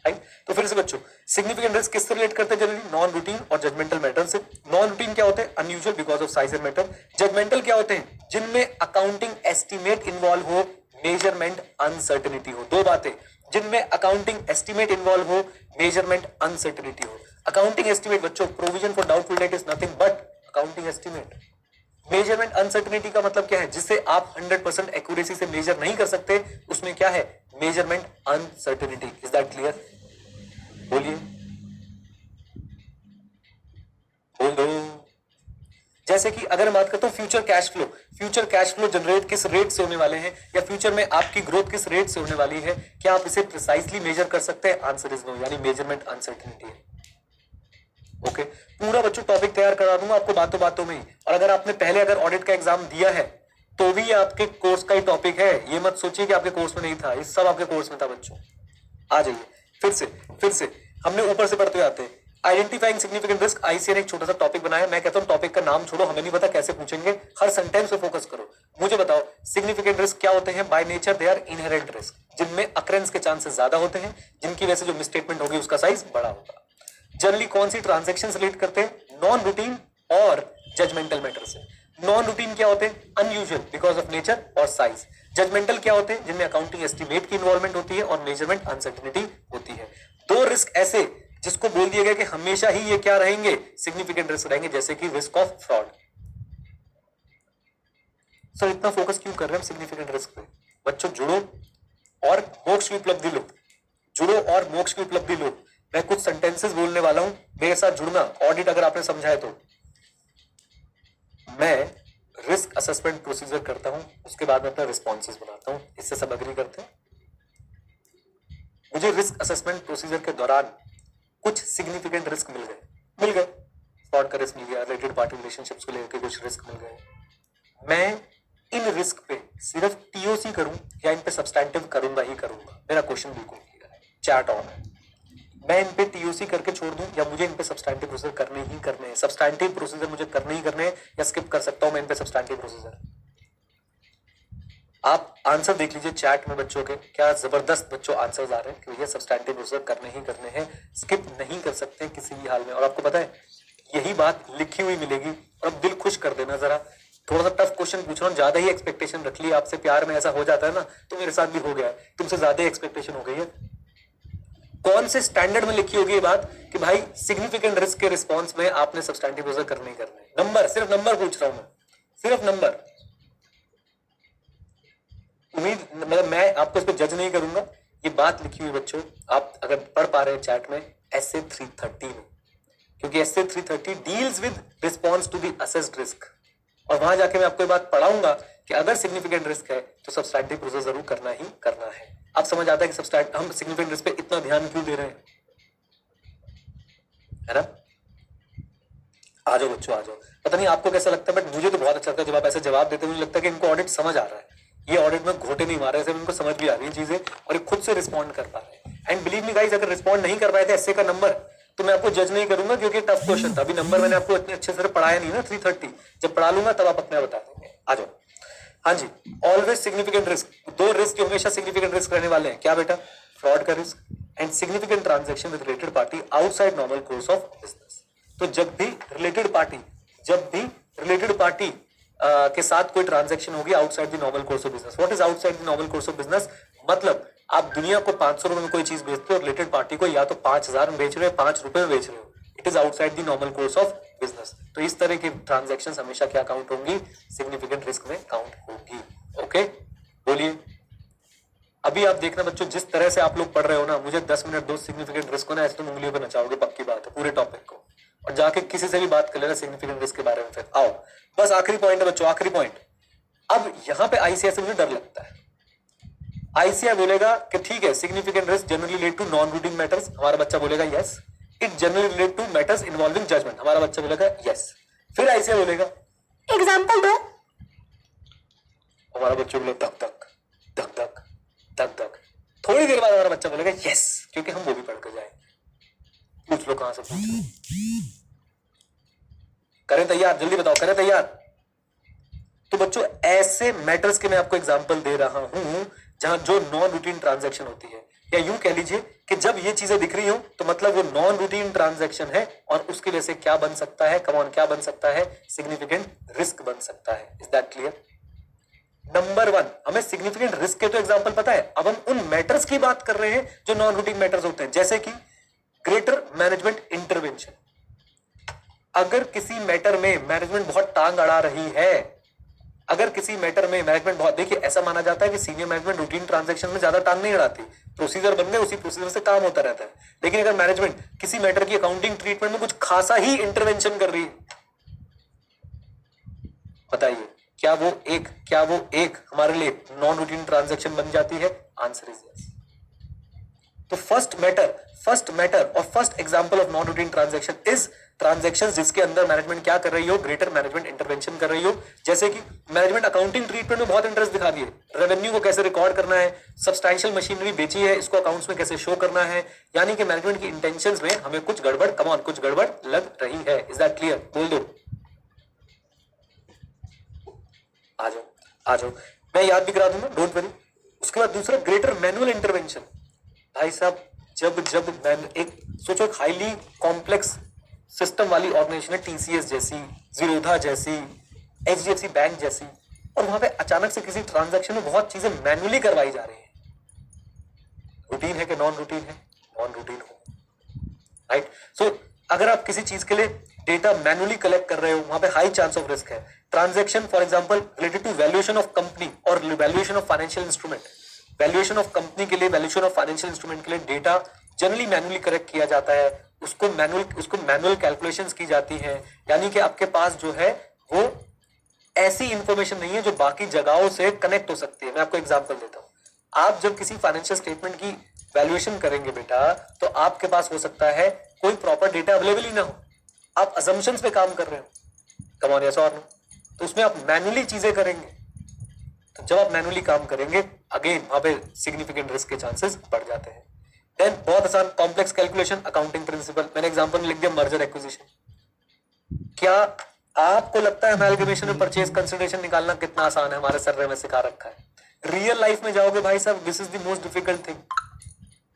right? तो फिर से बच्चों, सिग्निफिकेंट रिस्क किससे रिलेट करते हैं जनरली, नॉन रूटीन और जजमेंटल मैटर से। नॉन रूटीन क्या होते हैं, unusual because of size and matter. Judgmental क्या होते हैं, जिनमें अकाउंटिंग एस्टिमेट इन्वॉल्व हो, मेजरमेंट अनसर्टेनिटी हो। दो बातें, जिनमें अकाउंटिंग एस्टिमेट इन्वॉल्व हो, मेजरमेंट अनसर्टेनिटी हो। अकाउंटिंग एस्टिमेट बच्चों, provision for doubtful debt is nothing but accounting estimate. Measurement uncertainty का मतलब क्या है, जिससे आप 100% एक्यूरेसी से मेजर नहीं कर सकते, उसमें क्या है, measurement uncertainty. Is that clear? बोलिए, बोल दो। जैसे कि अगर मैं बात करता हूं फ्यूचर कैश फ्लो जनरेट किस रेट से होने वाले हैं, या फ्यूचर में आपकी ग्रोथ किस रेट से होने वाली है, क्या आप इसे प्रिसाइसली मेजर कर सकते हैं? आंसर इज नो, यानी मेजरमेंट अनसर्टेनिटी है। ओके, पूरा बच्चों टॉपिक तैयार करा दूंगा आपको बातों बातों में ही। और अगर आपने पहले ऑडिट का एग्जाम दिया है तो भी आपके कोर्स का ही टॉपिक है, ये मत सोचिए कि आपके कोर्स में नहीं था, ये सब आपके कोर्स में था बच्चों। आ जाइए फिर से हमने ऊपर से पढ़ते आते हैं। आइडेंटिफाइंग सिग्निफिकेंट रिस्क, आईसीए ने एक छोटा सा टॉपिक बनाया। मैं कहता हूं टॉपिक का नाम छोड़ो, हमें नहीं पता कैसे पूछेंगे, हर सेंटेंस पे फोकस करो। मुझे बताओ सिग्निफिकेंट रिस्क क्या होते हैं? By nature they are inherent risk, जिनमें अकरेंस के चांसेस ज्यादा होते हैं, जिनकी वजह से जो मिसस्टेटमेंट होगी उसका साइज बड़ा होगा। जनरली कौन सी ट्रांजेक्शन रिलेट करते हैं? नॉन रूटीन और जजमेंटल मैटर से। नॉन रूटीन क्या होते हैं? अनयूजुअल बिकॉज ऑफ नेचर और साइज। जजमेंटल क्या होते हैं? जिनमें अकाउंटिंग एस्टिमेट की इन्वॉल्वमेंट होती है और मेजरमेंट अनसर्टेनिटी होती है। दो रिस्क ऐसे जिसको बोल दिया गया कि हमेशा ही ये क्या रहेंगे? सिग्निफिकेंट रिस्क रहेंगे, जैसे कि रिस्क ऑफ फ्रॉड। सर इतना फोकस क्यों कर रहे हैं हम सिग्निफिकेंट रिस्क पे? बच्चों जुड़ो और मोक्ष की उपलब्धि लो, जुड़ो और मोक्ष की उपलब्धि लो। मैं कुछ सेंटेंसेस बोलने वाला हूं, मेरे साथ जुड़ना। ऑडिट अगर आपने समझा है तो मैं रिस्क असेसमेंट प्रोसीजर करता हूं, उसके बाद में अपना रिस्पॉन्सेस बनाता हूं। इससे सब अग्री करते हैं? मुझे रिस्क असेसमेंट प्रोसीजर के दौरान कुछ सिग्निफिकेंट रिस्क मिल गए। फ्रॉड का रिस्क मिल गया, रिलेटेड पार्टी रिलेशनशिप्स को लेकर कुछ रिस्क मिल गए। मैं इन रिस्क पे सिर्फ टीओसी करूं या इन पे सब्सटैंटिव करूंगा ही करूंगा? मेरा क्वेश्चन बिल्कुल क्लियर है, चैट ऑन है। मैं इन पे टीओसी करके छोड़ दूं या मुझे इन पे सब्सटैंटिव प्रोसीजर करने ही करने हैं? सब्सटैंटिव प्रोसीजर मुझे करने ही करने हैं या स्किप कर सकता हूं मैं इन पे सब्सटैंटिव प्रोसीजर? आप आंसर देख लीजिए चैट में बच्चों के, क्या जबरदस्त बच्चों आंसर आ रहे हैं कि भैया सब्सटैंटिव प्रोसीजर करने ही करने हैं, स्किप नहीं कर सकते किसी भी हाल में। और आपको पता है यही बात लिखी हुई मिलेगी। और अब दिल खुश कर देना जरा, थोड़ा सा टफ क्वेश्चन पूछ रहा हूँ, ज्यादा ही एक्सपेक्टेशन रख ली आपसे, प्यार में ऐसा हो जाता है ना, तो मेरे साथ भी हो गया है, तुमसे ज्यादा ही एक्सपेक्टेशन हो गई है। कौन से स्टैंडर्ड में लिखी होगी ये बात कि भाई सिग्निफिकेंट रिस्क के रिस्पॉन्स में आपने सब्सटैंटिव प्रोसीजर करने ही करने? नंबर, सिर्फ नंबर पूछ रहा हूं मैं, सिर्फ नंबर। उम्मीद मतलब मैं आपको इस पर जज नहीं करूंगा, ये बात लिखी हुई बच्चों, आप अगर पढ़ पा रहे हैं चैट में एसए 330 में, क्योंकि SA 330 deals with response to the assessed risk. और वहां जाके मैं आपको ये बात पढ़ाऊंगा कि अगर सिग्निफिकेंट रिस्क है तो सब्सटैंटिव प्रोसीजर जरूर करना ही करना है। आप समझ आता है कि हम सिग्निफिकेंट रिस्क पे इतना ध्यान क्यों दे रहे हैं, है ना? आ जाओ बच्चों आ जाओ। पता नहीं आपको कैसा लगता है, बट मुझे तो बहुत अच्छा लगता है जब आप ऐसे जवाब देते हैं। मुझे लगता है कि इनको ऑडिट समझ आ रहा है, ये ऑडिट में घोटे नहीं मार रहे, सिर्फ इनको समझ भी आ रही है चीजें और ये खुद से रिस्पॉन्ड कर पा रहे हैं। एंड बिलीव मी गाइस, अगर रिस्पॉन्ड नहीं कर पाए थे एसए का नंबर तो मैं आपको जज नहीं करूंगा, क्योंकि टफ क्वेश्चन था। अभी नंबर मैंने आपको इतने अच्छे से पढ़ाया नहीं ना 330, जब पढ़ा लूंगा तब आप अपने बता देंगे। आ जाओ। हाँ जी, ऑलवेज सिग्निफिकेंट रिस्क, दो रिस्क जो हमेशा सिग्निफिकेंट रिस्क रहने वाले हैं, क्या बेटा? फ्रॉड का risk and significant transaction with related party outside normal course of business. तो जब भी रिलेटेड पार्टी के साथ कोई ट्रांजैक्शन होगी outside the normal course of business. What is outside the normal course of business? मतलब आप दुनिया को 500 रुपए में कोई चीज बेचते हो, रिलेटेड पार्टी को या तो 5000 में बेच रहे हो, 5 रुपए में बेच रहे हो, it is outside the normal course of business. तो इस तरह की ट्रांजैक्शन हमेशा क्या काउंट होंगी? सिग्निफिकेंट रिस्क में काउंट होगी। ओके, बोलिए। अभी आप देखना बच्चों, जिस तरह से आप लोग पढ़ रहे हो ना, मुझे 10 मिनट दो सिग्निफिकेंट रिस्क को ना, ऐसे तुम उंगलियों पे नचाओगे, पक्की बात है, पूरे टॉपिक को। और जाके किसी से भी बात कर लेना सिग्निफिकेंट रिस्क के बारे में। फिर आओ, बस आखिरी पॉइंट है बच्चों, आखिरी पॉइंट। अब यहां पे आईसीआई से मुझे डर लगता है। आईसीआई बोलेगा कि ठीक है, significant risk generally relate to non routine matters, हमारा बच्चा बोलेगा yes. It generally relate to matters involving judgment, हमारा बच्चा बोलेगा यस। फिर आईसीआई बोलेगा एग्जांपल दो, हमारा बच्चा बोलेगा धक धक धक धक धक धक। थोड़ी देर बाद हमारा बच्चा बोलेगा यस, क्योंकि हम वो भी पढ़ कर जाएंगे। पूछ लो कहां से पूछ लो। करें तैयार, जल्दी बताओ, करें तैयार? तो बच्चों ऐसे मैटर्स के मैं आपको एग्जांपल दे रहा हूं जहां जो नॉन रूटीन ट्रांजैक्शन होती है, या यूं कह लीजिए कि जब ये चीजें दिख रही हो तो मतलब वो नॉन रूटीन ट्रांजैक्शन है, और उसकी वजह से क्या बन सकता है? कम ऑन, क्या बन सकता है? सिग्निफिकेंट रिस्क बन सकता है। Is that clear? नंबर 1, हमें सिग्निफिकेंट रिस्क के तो एग्जांपल पता है, अब हम उन मैटर्स की बात कर रहे हैं जो नॉन रूटीन मैटर्स होते हैं, जैसे कि ग्रेटर मैनेजमेंट इंटरवेंशन। अगर किसी मैटर में मैनेजमेंट बहुत टांग अड़ा रही है, अगर किसी मैटर में मैनेजमेंट बहुत, देखिए ऐसा माना जाता है कि सीनियर मैनेजमेंट रूटीन ट्रांजैक्शन में ज्यादा टांग नहीं अड़ाती, प्रोसीजर बन गए, उसी प्रोसीजर से काम होता रहता है। लेकिन अगर मैनेजमेंट किसी मैटर की अकाउंटिंग ट्रीटमेंट में कुछ खासा ही इंटरवेंशन कर रही है, बताइए क्या वो एक हमारे लिए नॉन रूटीन ट्रांजैक्शन बन जाती है? Answer is yes. तो फर्स्ट मैटर और first example of non routine transaction is transactions जिसके अंदर मैनेजमेंट क्या कर रही हो? ग्रेटर मैनेजमेंट इंटरवेंशन कर रही हो। जैसे कि मैनेजमेंट अकाउंटिंग ट्रीटमेंट में बहुत इंटरेस्ट दिखा दिए, रेवेन्यू को कैसे रिकॉर्ड करना है, सब्सटैंशियल मशीनरी बेची है, इसको अकाउंट्स में कैसे शो करना है, यानी कि मैनेजमेंट की इंटेंशंस में हमें कुछ गड़बड़, कुछ गड़बड़ लग रही है। Is that clear? बोल दो, आ जाओ, मैं याद भी करा दूंगा, डोंट वरी। उसके बाद दूसरा ग्रेटर मैनुअल इंटरवेंशन। भाई साहब, जब एक सोचो एक हाईली कॉम्प्लेक्स सिस्टम वाली ऑर्गेनाइजेशन है, टीसीएस जैसी, जीरोधा जैसी, एचडीएफसी बैंक जैसी, और वहां पे अचानक से किसी ट्रांजैक्शन में बहुत चीजें मैन्युअली करवाई जा रही है। रूटीन है कि नॉन रूटीन है? नॉन रूटीन हो, राइट? सो अगर आप किसी चीज के लिए डेटा मैन्युअली कलेक्ट कर रहे हो, वहां पे हाई चांस ऑफ रिस्क है। Transaction for example related to valuation of company और valuation of financial instrument, valuation of company के लिए, वैल्यूएशन ऑफ फाइनेंशियल इंस्ट्रूमेंट के लिए डेटा जनरली मैन्युअली कलेक्ट किया जाता है, उसको मैनुअल कैलकुलेशंस की जाती है, यानी कि आपके पास जो है वो ऐसी इंफॉर्मेशन नहीं है जो बाकी जगहों से कनेक्ट हो सकती है। मैं आपको एग्जांपल देता हूं। आप जब किसी फाइनेंशियल स्टेटमेंट की वैल्यूएशन करेंगे बेटा, तो आपके पास हो सकता है कोई प्रॉपर डेटा अवेलेबल ही ना हो, आप असम्पशंस पे काम कर रहे हो, कम ऑन यस और नो, तो उसमें आप मैन्युअली चीजें करेंगे। तो जब आप मैन्युअली काम करेंगे, अगेन वहां पे सिग्निफिकेंट रिस्क के चांसेस बढ़ जाते हैं। देन बहुत आसान कॉम्प्लेक्स कैलकुलेशन, अकाउंटिंग प्रिंसिपल, मैंने एग्जांपल में लिख दिया मर्जर एक्विजिशन। क्या आपको लगता है अमेलगमेशन में परचेज कंसिडरेशन निकालना कितना आसान है? हमारे सर ने सिखा रखा है। रियल लाइफ में जाओगे भाई साहब, this is the most difficult thing,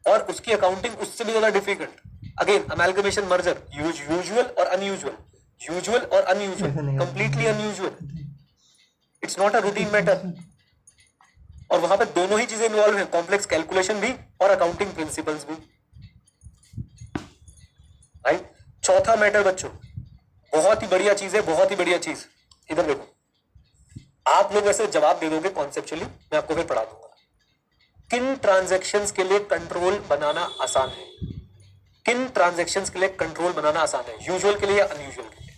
और उसकी अकाउंटिंग उससे भी ज्यादा difficult. Again amalgamation, merger, usual और अनयूजुअल, यूजुअल और unusual, completely unusual, it's not a routine matter. और वहां पे दोनों ही चीजें इन्वॉल्व हैं, कॉम्प्लेक्स कैलकुलेशन भी और अकाउंटिंग प्रिंसिपल्स भी, राइट? चौथा मैटर बच्चों, बहुत ही बढ़िया चीज है, बहुत ही बढ़िया चीज, इधर देखो। आप लोग वैसे जवाब दे दोगे कॉन्सेप्चुअली, मैं आपको फिर पढ़ा दूंगा। किन ट्रांजैक्शंस के लिए कंट्रोल बनाना आसान है? किन ट्रांजैक्शंस के लिए कंट्रोल बनाना आसान है? यूजुअल के लिए या अनयूजुअल के लिए?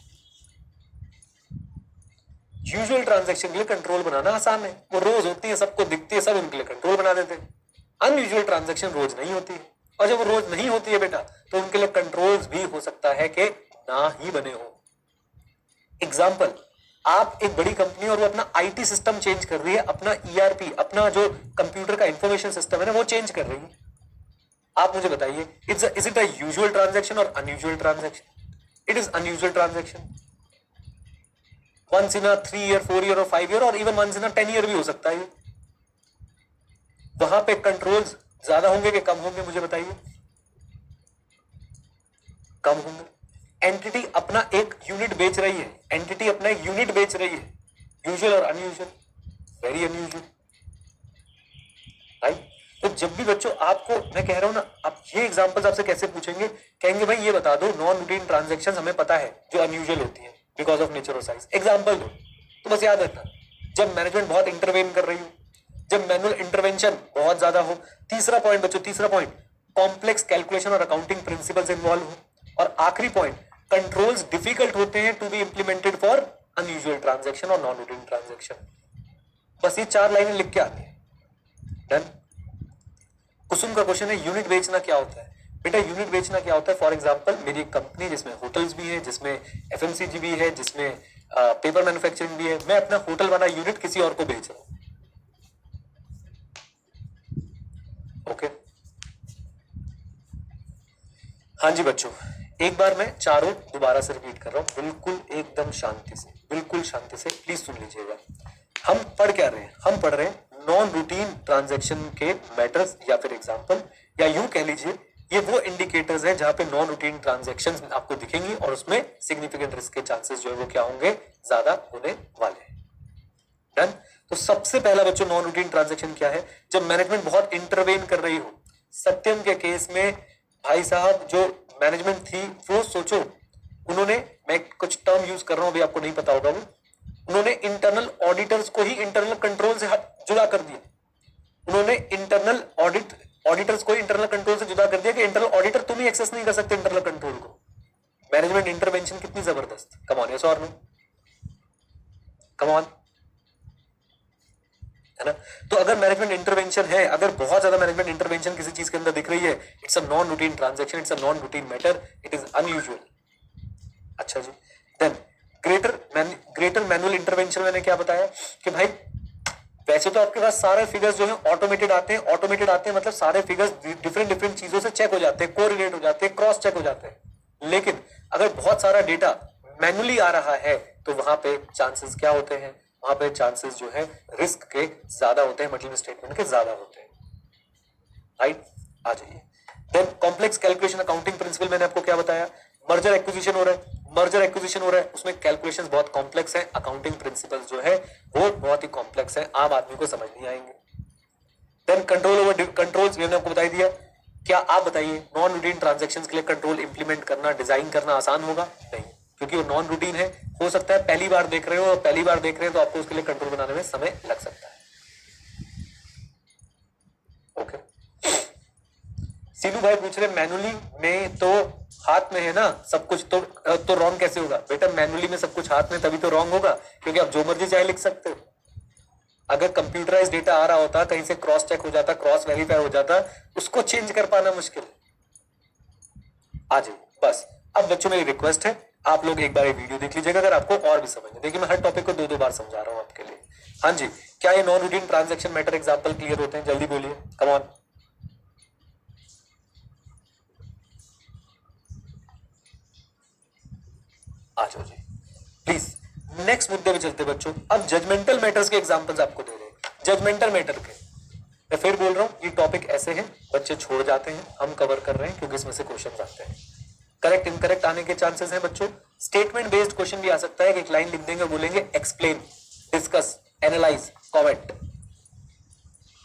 यूजुअल ट्रांजैक्शन के लिए कंट्रोल बनाना आसान है, वो रोज होती है, सबको दिखती है, सब उनके लिए कंट्रोल बना देते हैं। अनयूजुअल ट्रांजैक्शन रोज नहीं होती है, और जब वो रोज नहीं होती है बेटा, तो उनके लिए कंट्रोल्स भी हो सकता है कि ना ही बने हो। एग्जाम्पल, आप एक बड़ी कंपनी और वो अपना आईटी सिस्टम चेंज कर रही है, अपना ईआरपी, अपना जो कंप्यूटर का इंफॉर्मेशन सिस्टम है ना, वो चेंज कर रही है। आप मुझे बताइए, is it a usual transaction और unusual transaction? It is unusual transaction. once in a 3 year 4 year और 5 year और even once in a 10 year भी हो सकता है। वहां पे कंट्रोल्स ज्यादा होंगे कि कम होंगे? मुझे बताइए। कम होंगे। एंटिटी अपना एक यूनिट बेच रही है, एंटिटी अपना एक यूनिट बेच रही है, यूजुअल और अनयूजुअल? Very unusual, right? तो जब भी बच्चों आपको मैं कह रहा हूं ना, आप ये एग्जांपल्स आपसे कैसे पूछेंगे, कहेंगे भाई ये बता दो नॉन रूटीन ट्रांजैक्शंस हमें पता है जो अनयूजुअल होती है बिकॉज ऑफ नेचर और साइज। एग्जांपल दो, तो बस याद रखना, जब मैनेजमेंट बहुत इंटरवेन कर रही हो, जब मैनुअल इंटरवेंशन बहुत ज्यादा हो। तीसरा पॉइंट बच्चों, तीसरा पॉइंट, कॉम्प्लेक्स कैलकुलेशन और अकाउंटिंग प्रिंसिपल्स इन्वॉल्व हो। और आखिरी पॉइंट, कंट्रोल्स डिफिकल्ट होते हैं to be implemented for unusual transaction और नॉन रूटीन ट्रांजैक्शन। बस ये 4 लाइनें लिख के आती है, डन। कुसुम का क्वेश्चन है यूनिट बेचना क्या होता है? बेटा यूनिट बेचना क्या होता है, फॉर एग्जांपल मेरी एक कंपनी जिसमें होटल्स भी है, जिसमें एफएमसीजी भी है, जिसमें पेपर मैन्युफैक्चरिंग भी है, मैं अपना होटल वाला यूनिट किसी और को बेच रहा हूं, ओके? हाँ जी बच्चों, एक बार मैं चारों दोबारा से रिपीट कर रहा हूं, बिल्कुल एकदम शांति से, बिल्कुल शांति से, प्लीज सुन लीजिएगा। हम पढ़ क्या रहे हैं? हम पढ़ रहे हैं नॉन रूटीन ट्रांजैक्शन के मैटर्स, या फिर एग्जांपल, या यूं कह लीजिए ये वो इंडिकेटर्स हैं जहां पे नॉन रूटीन ट्रांजैक्शंस आपको दिखेंगी और उसमें सिग्निफिकेंट रिस्क के चांसेस जो है वो क्या होंगे, ज्यादा होने वाले हैं, डन। तो सबसे पहला बच्चों नॉन रूटीन ट्रांजैक्शन क्या है? जब मैनेजमेंट बहुत इंटरवेन कर रही हो। सत्यम के केस में भाई साहब जो मैनेजमेंट थी वो सोचो, उन्होंने, मैं कुछ टर्म यूज कर रहा हूं अभी आपको नहीं पता होगा वो, उन्होंने इंटरनल ऑडिटर्स को ही इंटरनल कंट्रोल से जुदा कर दिया। उन्होंने इंटरनल ऑडिटर्स को इंटरनल कंट्रोल से जुदा कर दिया कि इंटरनल ऑडिटर तुम ही एक्सेस नहीं कर सकते इंटरनल कंट्रोल को। मैनेजमेंट इंटरवेंशन कितनी जबरदस्त, कम ऑन यस और नो, कम ऑन, है ना? तो अगर मैनेजमेंट इंटरवेंशन है, अगर बहुत ज्यादा मैनेजमेंट इंटरवेंशन किसी चीज के अंदर दिख रही है, it's a non routine transaction, it's a non routine matter, it is unusual. अच्छा जी, देन ग्रेटर मैनुअल इंटरवेंशन मैंने क्या बताया कि भाई वैसे तो आपके पास सारे फिगर्स जो है ऑटोमेटेड आते हैं, ऑटोमेटेड आते हैं मतलब सारे फिगर्स डिफरेंट चीजों से चेक हो जाते हैं, कोरिलेट हो जाते हैं, क्रॉस चेक हो जाते हैं। लेकिन अगर बहुत सारा डेटा मैनुअली आ रहा है तो वहां पे चांसेस क्या होते हैं? वहां पे चांसेस जो है रिस्क के ज्यादा होते हैं, मतलब स्टेटमेंट के ज्यादा होते हैं, राइट? आ जाइए, then complex calculation accounting principle मैंने आपको क्या बताया, मर्जर एक्विजिशन हो रहा है, मर्जर एक्विजिशन हो रहा है, उसमें कैलकुलेशंस बहुत कॉम्प्लेक्स है, अकाउंटिंग प्रिंसिपल्स जो है वो बहुत ही कॉम्प्लेक्स है, आम आदमी को समझ नहीं आएंगे। देन कंट्रोल ओवर कंट्रोल्स मैंने आपको बता दिया। क्या आप बताइए नॉन रूटीन ट्रांजैक्शंस के लिए कंट्रोल इंप्लीमेंट करना, डिजाइन करना आसान होगा? नहीं, क्योंकि वो नॉन रूटीन है। हो सकता है पहली बार देख रहे हो, और पहली बार देख रहे हैं तो आपको उसके लिए कंट्रोल बनाने में समय लग सकता है। ओके, सीनू भाई पूछ रहे मैनुअली में तो हाथ में है ना सब कुछ, तो रॉन्ग कैसे होगा? बेटा मैनुअली में सब कुछ हाथ में तभी तो रॉन्ग होगा, क्योंकि आप जो मर्जी चाहे लिख सकते हो। अगर कंप्यूटराइज डेटा आ रहा होता, कहीं से क्रॉस चेक हो जाता, क्रॉस वेरीफाई हो जाता, उसको चेंज कर पाना मुश्किल। आ जाइए बस। अब बच्चों मेरी रिक्वेस्ट है, आप लोग एक बार ये वीडियो देख लीजिएगा अगर आपको और भी समझ। देखिए मैं हर टॉपिक को 2-2 बार समझा रहा हूं आपके लिए। हाँ जी, क्या ये non routine transaction matter example clear होते हैं? जल्दी बोलिए, कम ऑन। आ जाओ जी प्लीज। नेक्स्ट मुद्दे पे चलते बच्चों। अब जजमेंटल मैटर्स के एग्जांपल्स आपको दे रहे हैं। जजमेंटल मैटर के, मैं फिर बोल रहा हूं, ये टॉपिक ऐसे हैं बच्चे छोड़ जाते हैं, हम कवर कर रहे हैं क्योंकि इसमें से क्वेश्चन आते हैं। करेक्ट इनकरेक्ट आने के चांसेस हैं बच्चों। स्टेटमेंट बेस्ड क्वेश्चन भी आ सकता है कि एक लाइन लिख देंगे, बोलेंगे explain, discuss, analyse, comment.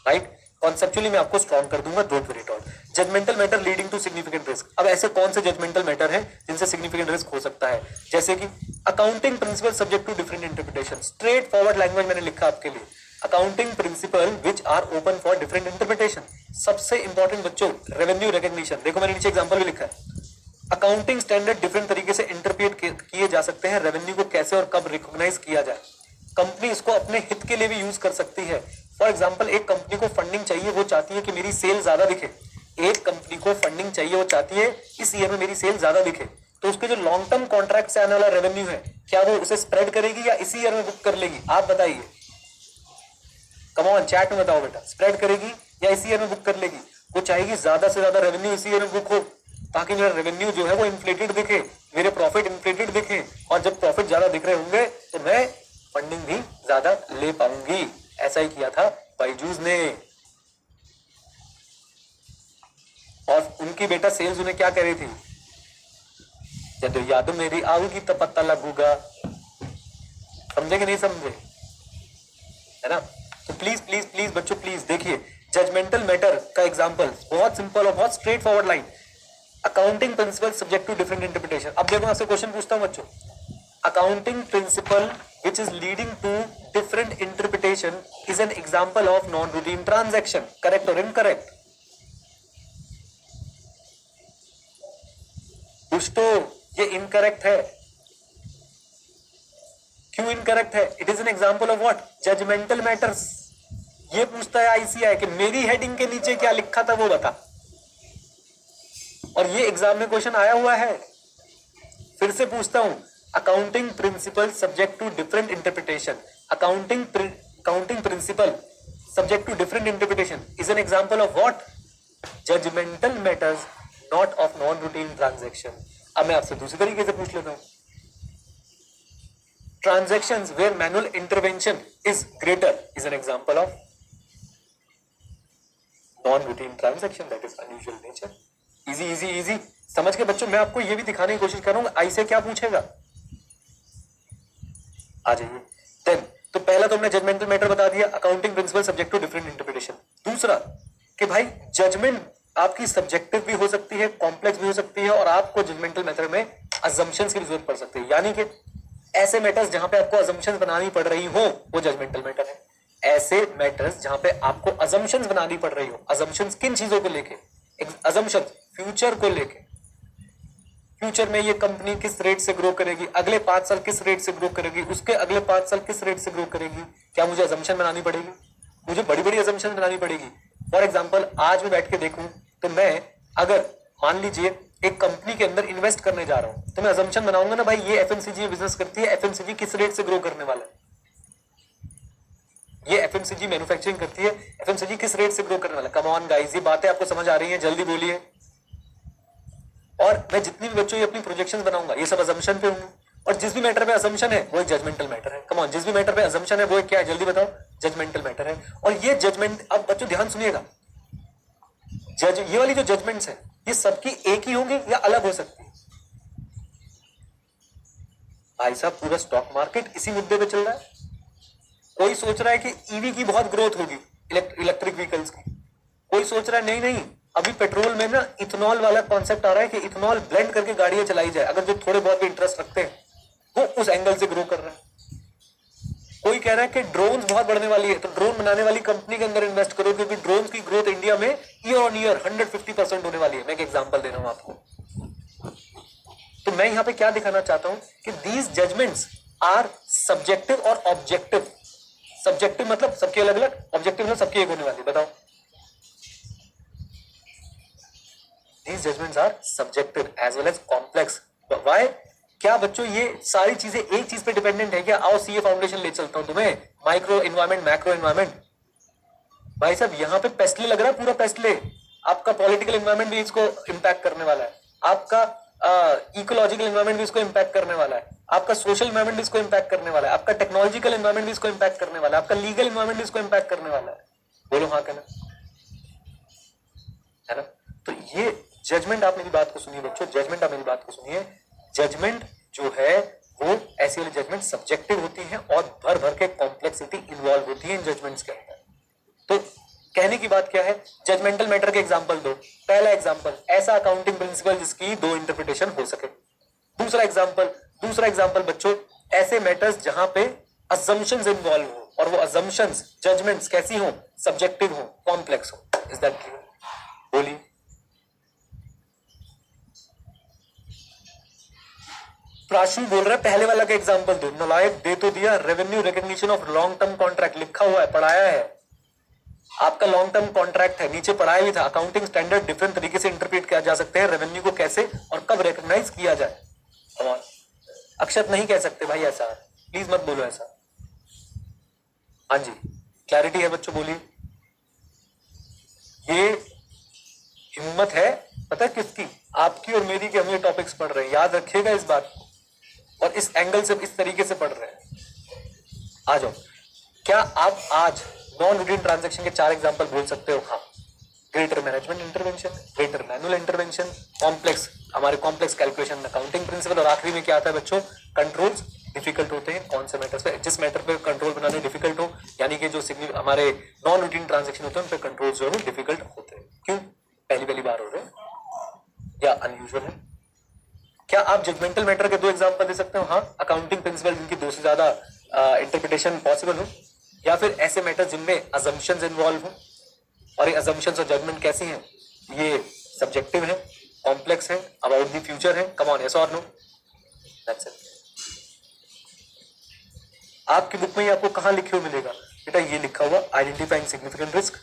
Right, conceptually मैं आपको स्ट्रॉन्ग कर दूंगा, don't worry at all. Judgmental matter leading to significant risk. अब ऐसे कौन से जजमेंटल मैटर हैं जिनसे सिग्निफिकेंट रिस्क हो सकता है? जैसे कि accounting principle subject to different interpretation. Straightforward language मैंने लिखा आपके लिए, accounting principle which are open for different interpretation. सबसे इंपॉर्टेंट बच्चों रेवेन्यू रिकॉग्निशन। देखो मैंने नीचे एग्जांपल भी लिखा है, अकाउंटिंग स्टैंडर्ड डिफरेंट तरीके से इंटरप्रेट किए जा सकते हैं। रेवेन्यू को कैसे और कब रिकॉग्नाइज किया जाए, कंपनी इसको अपने हित के लिए भी यूज कर सकती है। फॉर एग्जांपल एक कंपनी को फंडिंग चाहिए, वो चाहती है कि मेरी सेल ज्यादा दिखे। एक कंपनी को फंडिंग चाहिए, वो चाहती है इस ईयर में मेरी सेल ज्यादा दिखे, तो उसके जो लॉन्ग टर्म कॉन्ट्रैक्ट से आने वाला रेवेन्यू है, क्या वो उसे स्प्रेड करेगी या इसी ईयर में बुक कर लेगी? आप बताइए, कम ऑन चैट में बताओ बेटा, स्प्रेड करेगी या इसी ईयर में बुक कर लेगी? वो चाहेगी ज्यादा से ज्यादा रेवेन्यू इसी ईयर में बुक हो, ताकि मेरा रेवेन्यू जो है वो इन्फ्लेटेड दिखे, मेरे प्रॉफिट इन्फ्लेटेड दिखे, और जब प्रॉफिट ज्यादा दिख रहे होंगे तो मैं फंडिंग भी ज्यादा ले पाऊंगी। ऐसा ही किया था बायजूस ने। और उनकी बेटा सेल्स उन्हें क्या कह रही थी, जब याद मेरी आऊगी तो पता लगूगा। समझे कि नहीं समझे? है ना? तो प्लीज प्लीज प्लीज बच्चों प्लीज देखिए, जजमेंटल मैटर का एग्जांपल बहुत सिंपल और बहुत straightforward line, accounting principle subject to different interpretation. अब देखो आपसे क्वेश्चन पूछता हूं बच्चों, accounting principle which is leading to different interpretation is an example of non-routine transaction. Correct or incorrect? कुछ तो ये इनकरेक्ट है। क्यों इनकरेक्ट है? It is an example of what? Judgmental matters. ये पूछता है आईसीआई कि मेरी हेडिंग के नीचे क्या लिखा था वो बता, और ये एग्जाम में क्वेश्चन आया हुआ है। फिर से पूछता हूं, accounting principle subject to different interpretation, accounting principle subject to different interpretation is an example of what? Judgmental matters, not of non routine transaction. अब मैं आपसे दूसरी तरीके से पूछ लेता हूं, transactions where manual intervention is greater is an example of non-routine transaction that is unusual nature. Easy easy easy समझ के बच्चों, मैं आपको ये भी दिखाने की कोशिश कर रहा हूँ आई से क्या पूछेगा। आ जाइए। देन तो पहला तो हमने जजमेंटल मैटर बता दिया, accounting principle subject to different interpretation. दूसरा कि भाई जजमेंट आपकी सब्जेक्टिव भी हो सकती है, कॉम्प्लेक्स भी हो सकती है, और आपको जजमेंटल मेथड में अजम्पशंस की जरूरत पड़ सकती है। यानी कि ऐसे मैटर्स जहां पे आपको अजम्पशंस बनानी पड़ रही हो वो जजमेंटल मैटर है। ऐसे मैटर्स जहां पे आपको अजम्पशंस बनानी पड़ रही हो, अजम्पशंस किन चीजों को लेके? अजम्पशंस फ्यूचर को लेके, फ्यूचर में ये कंपनी किस रेट से ग्रो करेगी, अगले 5 साल किस रेट से ग्रो करेगी, उसके अगले 5 साल किस रेट से ग्रो करेगी, क्या मुझे अजम्पशन बनानी पड़ेगी? मुझे बड़ी बड़ी अजम्पशन बनानी पड़ेगी। फॉर एग्जाम्पल आज मैं बैठ के देखूं तो मैं अगर मान लीजिए एक कंपनी के अंदर इन्वेस्ट करने जा रहा हूं तो मैं अजम्पशन बनाऊंगा ना, भाई ये एफएमसीजी बिजनेस करती है, एफएमसीजी किस रेट से ग्रो करने वाला है, ये एफएमसीजी मैन्युफैक्चरिंग करती है, एफएमसीजी किस रेट से ग्रो करने वाला है। कम ऑन गाइस, ये बातें आपको समझ आ रही हैं? जल्दी बोलिए। और मैं जितनी भी बच्चों ये अपनी प्रोजेक्शंस बनाऊंगा ये सब अजम्पशन पे होंगे, और जिस भी मैटर पे अजम्पशन है वो एक जजमेंटल मैटर है। कम ऑन, जिस भी मैटर पे अजम्पशन है वो एक क्या है, जल्दी बताओ? जजमेंटल मैटर है। और ये जजमेंट, अब बच्चों ध्यान सुनिएगा, ये वाली जो जजमेंट्स है ये सबकी एक ही होंगी या अलग हो सकती है? भाई साहब पूरा स्टॉक मार्केट इसी मुद्दे पे चल रहा है। कोई सोच रहा है कि ईवी की बहुत ग्रोथ होगी, इलेक्ट्रिक व्हीकल्स की। कोई सोच रहा है नहीं नहीं, अभी पेट्रोल में ना इथेनॉल वाला कॉन्सेप्ट आ रहा है कि इथेनॉल ब्लेंड करके गाड़ियां चलाई जाए, अगर जो थोड़े बहुत भी इंटरेस्ट रखते हैं वो उस एंगल से ग्रो कर रहे हैं। कोई कह रहा है कि ड्रोन बहुत बढ़ने वाली है, तो ड्रोन बनाने वाली कंपनी के अंदर इन्वेस्ट करो, क्योंकि ड्रोन की ग्रोथ इंडिया में ईयर ऑन ईयर 150% होने वाली है। मैं एक एग्जांपल दे रहा हूं आपको। तो मैं यहां पे क्या दिखाना चाहता हूं कि दीज जजमेंट्स आर सब्जेक्टिव और ऑब्जेक्टिव। सब्जेक्टिव मतलब सबके अलग अलग, ऑब्जेक्टिव मतलब सबकी एक होने वाली। बताओ, these judgments are subjective as well as complex. Why? क्या बच्चों ये सारी चीजें एक चीज पे डिपेंडेंट है क्या? आओ सीए फाउंडेशन ले चलता हूं तुम्हें, माइक्रो इन्वायरमेंट, मैक्रो इन्वायरमेंट। भाई साहब यहां पे पेस्टले लग रहा है, पूरा पेस्टले। आपका पॉलिटिकल इन्वायरमेंट भी इसको इंपैक्ट करने वाला है, आपका इकोलॉजिकल इन्वायरमेंट भी इसको इंपैक्ट करने वाला है, आपका सोशल इन्वायरमेंट भी इसको इंपैक्ट करने वाला है, आपका टेक्नोलॉजिकल इन्वायरमेंट भी इसको इंपैक्ट करने वाला है, आपका लीगल इन्वायरमेंट भी इसको इंपैक्ट करने वाला है। बोलो हाँ कहना है ना? तो ये जजमेंट, आप मेरी बात को सुनिए बच्चों, जजमेंट आप मेरी बात को सुनिए। जजमेंट जो है वो ऐसी वाली जजमेंट सब्जेक्टिव होती है और भर भर के कॉम्प्लेक्सिटी इन्वॉल्व होती है इन जजमेंट्स के अंदर। तो कहने की बात क्या है, जजमेंटल मैटर के एग्जांपल दो। पहला एग्जांपल, ऐसा अकाउंटिंग प्रिंसिपल जिसकी दो इंटरप्रिटेशन हो सके। दूसरा एग्जांपल बच्चों, ऐसे मैटर्स जहां पे अजम्पशंस इन्वॉल्व हो और वो अजम्पशंस, जजमेंट्स कैसी हो, सब्जेक्टिव हो, कॉम्प्लेक्स हो। Is that clear? बोलिए। प्राशु बोल रहा है पहले वाला का एग्जांपल दो। नालायक दे तो दिया, revenue recognition of long term contract लिखा हुआ है, पढ़ाया है। आपका लॉन्ग टर्म कॉन्ट्रैक्ट है, नीचे पढ़ाया भी था। अकाउंटिंग स्टैंडर्ड डिफरेंट तरीके से इंटरप्रेट किया जा सकते हैं, रेवेन्यू को कैसे और कब रिकॉग्नाइज किया जाए। और अक्षत नहीं कह सकते भाई ऐसा, प्लीज मत बोलो ऐसा। हाँ जी, क्लैरिटी है बच्चों, बोलिए। ये हिम्मत है पता है किसकी? आपकी और मेरी, के हम ये टॉपिक्स पढ़ रहे हैं, याद रखिएगा इस बात को, और इस एंगल से, इस तरीके से पढ़ रहे हैं। आ जाओ, क्या आप आज नॉन रूटीन ट्रांजैक्शन के 4 एग्जांपल बोल सकते हो? हाँ, greater management intervention, greater manual intervention, complex, हमारे कॉम्प्लेक्स कैलकुलेशन अकाउंटिंग प्रिंसिपल, और आखिरी में क्या आता है बच्चों? कंट्रोल्स डिफिकल्ट होते हैं। कौन से मैटर्स पे? जिस मैटर पे कंट्रोल बनाने डिफिकल्ट हो, यानी कि जो हमारे नॉन रूटीन ट्रांजैक्शन होते हैं उन पे कंट्रोल जो है डिफिकल्ट होते हैं। क्यों? पहली बार हो रहे हैं या अनयूजुअल है? क्या आप जजमेंटल मैटर के 2 एग्जांपल दे सकते हो? हाँ, अकाउंटिंग प्रिंसिपल जिनकी 2 से ज्यादा इंटरप्रिटेशन पॉसिबल हो, या फिर ऐसे मैटर जिनमें अजम्पशंस इन्वॉल्व हो। और ये अजम्पशंस और जजमेंट कैसी हैं? ये सब्जेक्टिव है, कॉम्प्लेक्स है, अबाउट द फ्यूचर है। कम ऑन, यस और नो? That's it. आपकी बुक में आपको कहां लिखे हुए मिलेगा बेटा? ये लिखा हुआ, आइडेंटिफाइंग सिग्निफिकेंट रिस्क,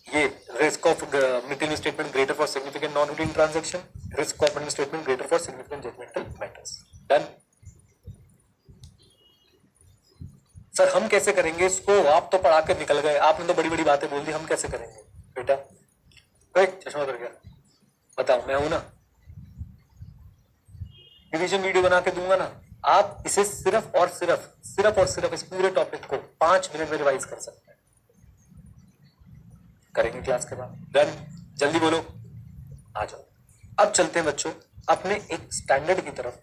ये risk of misstatement greater for significant non routine transaction, risk of statement greater for significant judgmental matters. Done. Sir हम कैसे करेंगे इसको? आप तो पढ़ा कर निकल गए, आपने तो बड़ी बड़ी बातें बोल दी, हम कैसे करेंगे बेटा? चश्मा उतर गया, बताओ, मैं हूं ना, रिवीजन वीडियो बना के दूंगा ना। आप इसे सिर्फ और सिर्फ इस पूरे टॉपिक को 5 मिनट में रिवाइज कर सकते हैं। करेंगे क्लास के बाद। डन, जल्दी बोलो, आ जाओ। अब चलते हैं बच्चों अपने एक स्टैंडर्ड की तरफ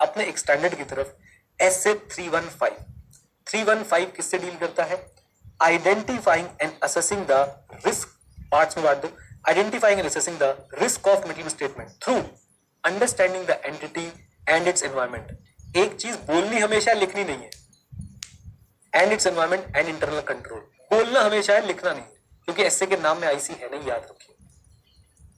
अपने एक स्टैंडर्ड की तरफ। एसए 315 किससे डील करता है? Identifying and assessing the risk, parts में बांट दो। Identifying and assessing the risk of meeting statement through understanding the entity and its environment. एक चीज बोलनी हमेशा, लिखनी नहीं है। And its environment and internal control बोलना हमेशा है, लिखना नहीं, क्योंकि एसए के नाम में आईसी है नहीं, याद रखिए।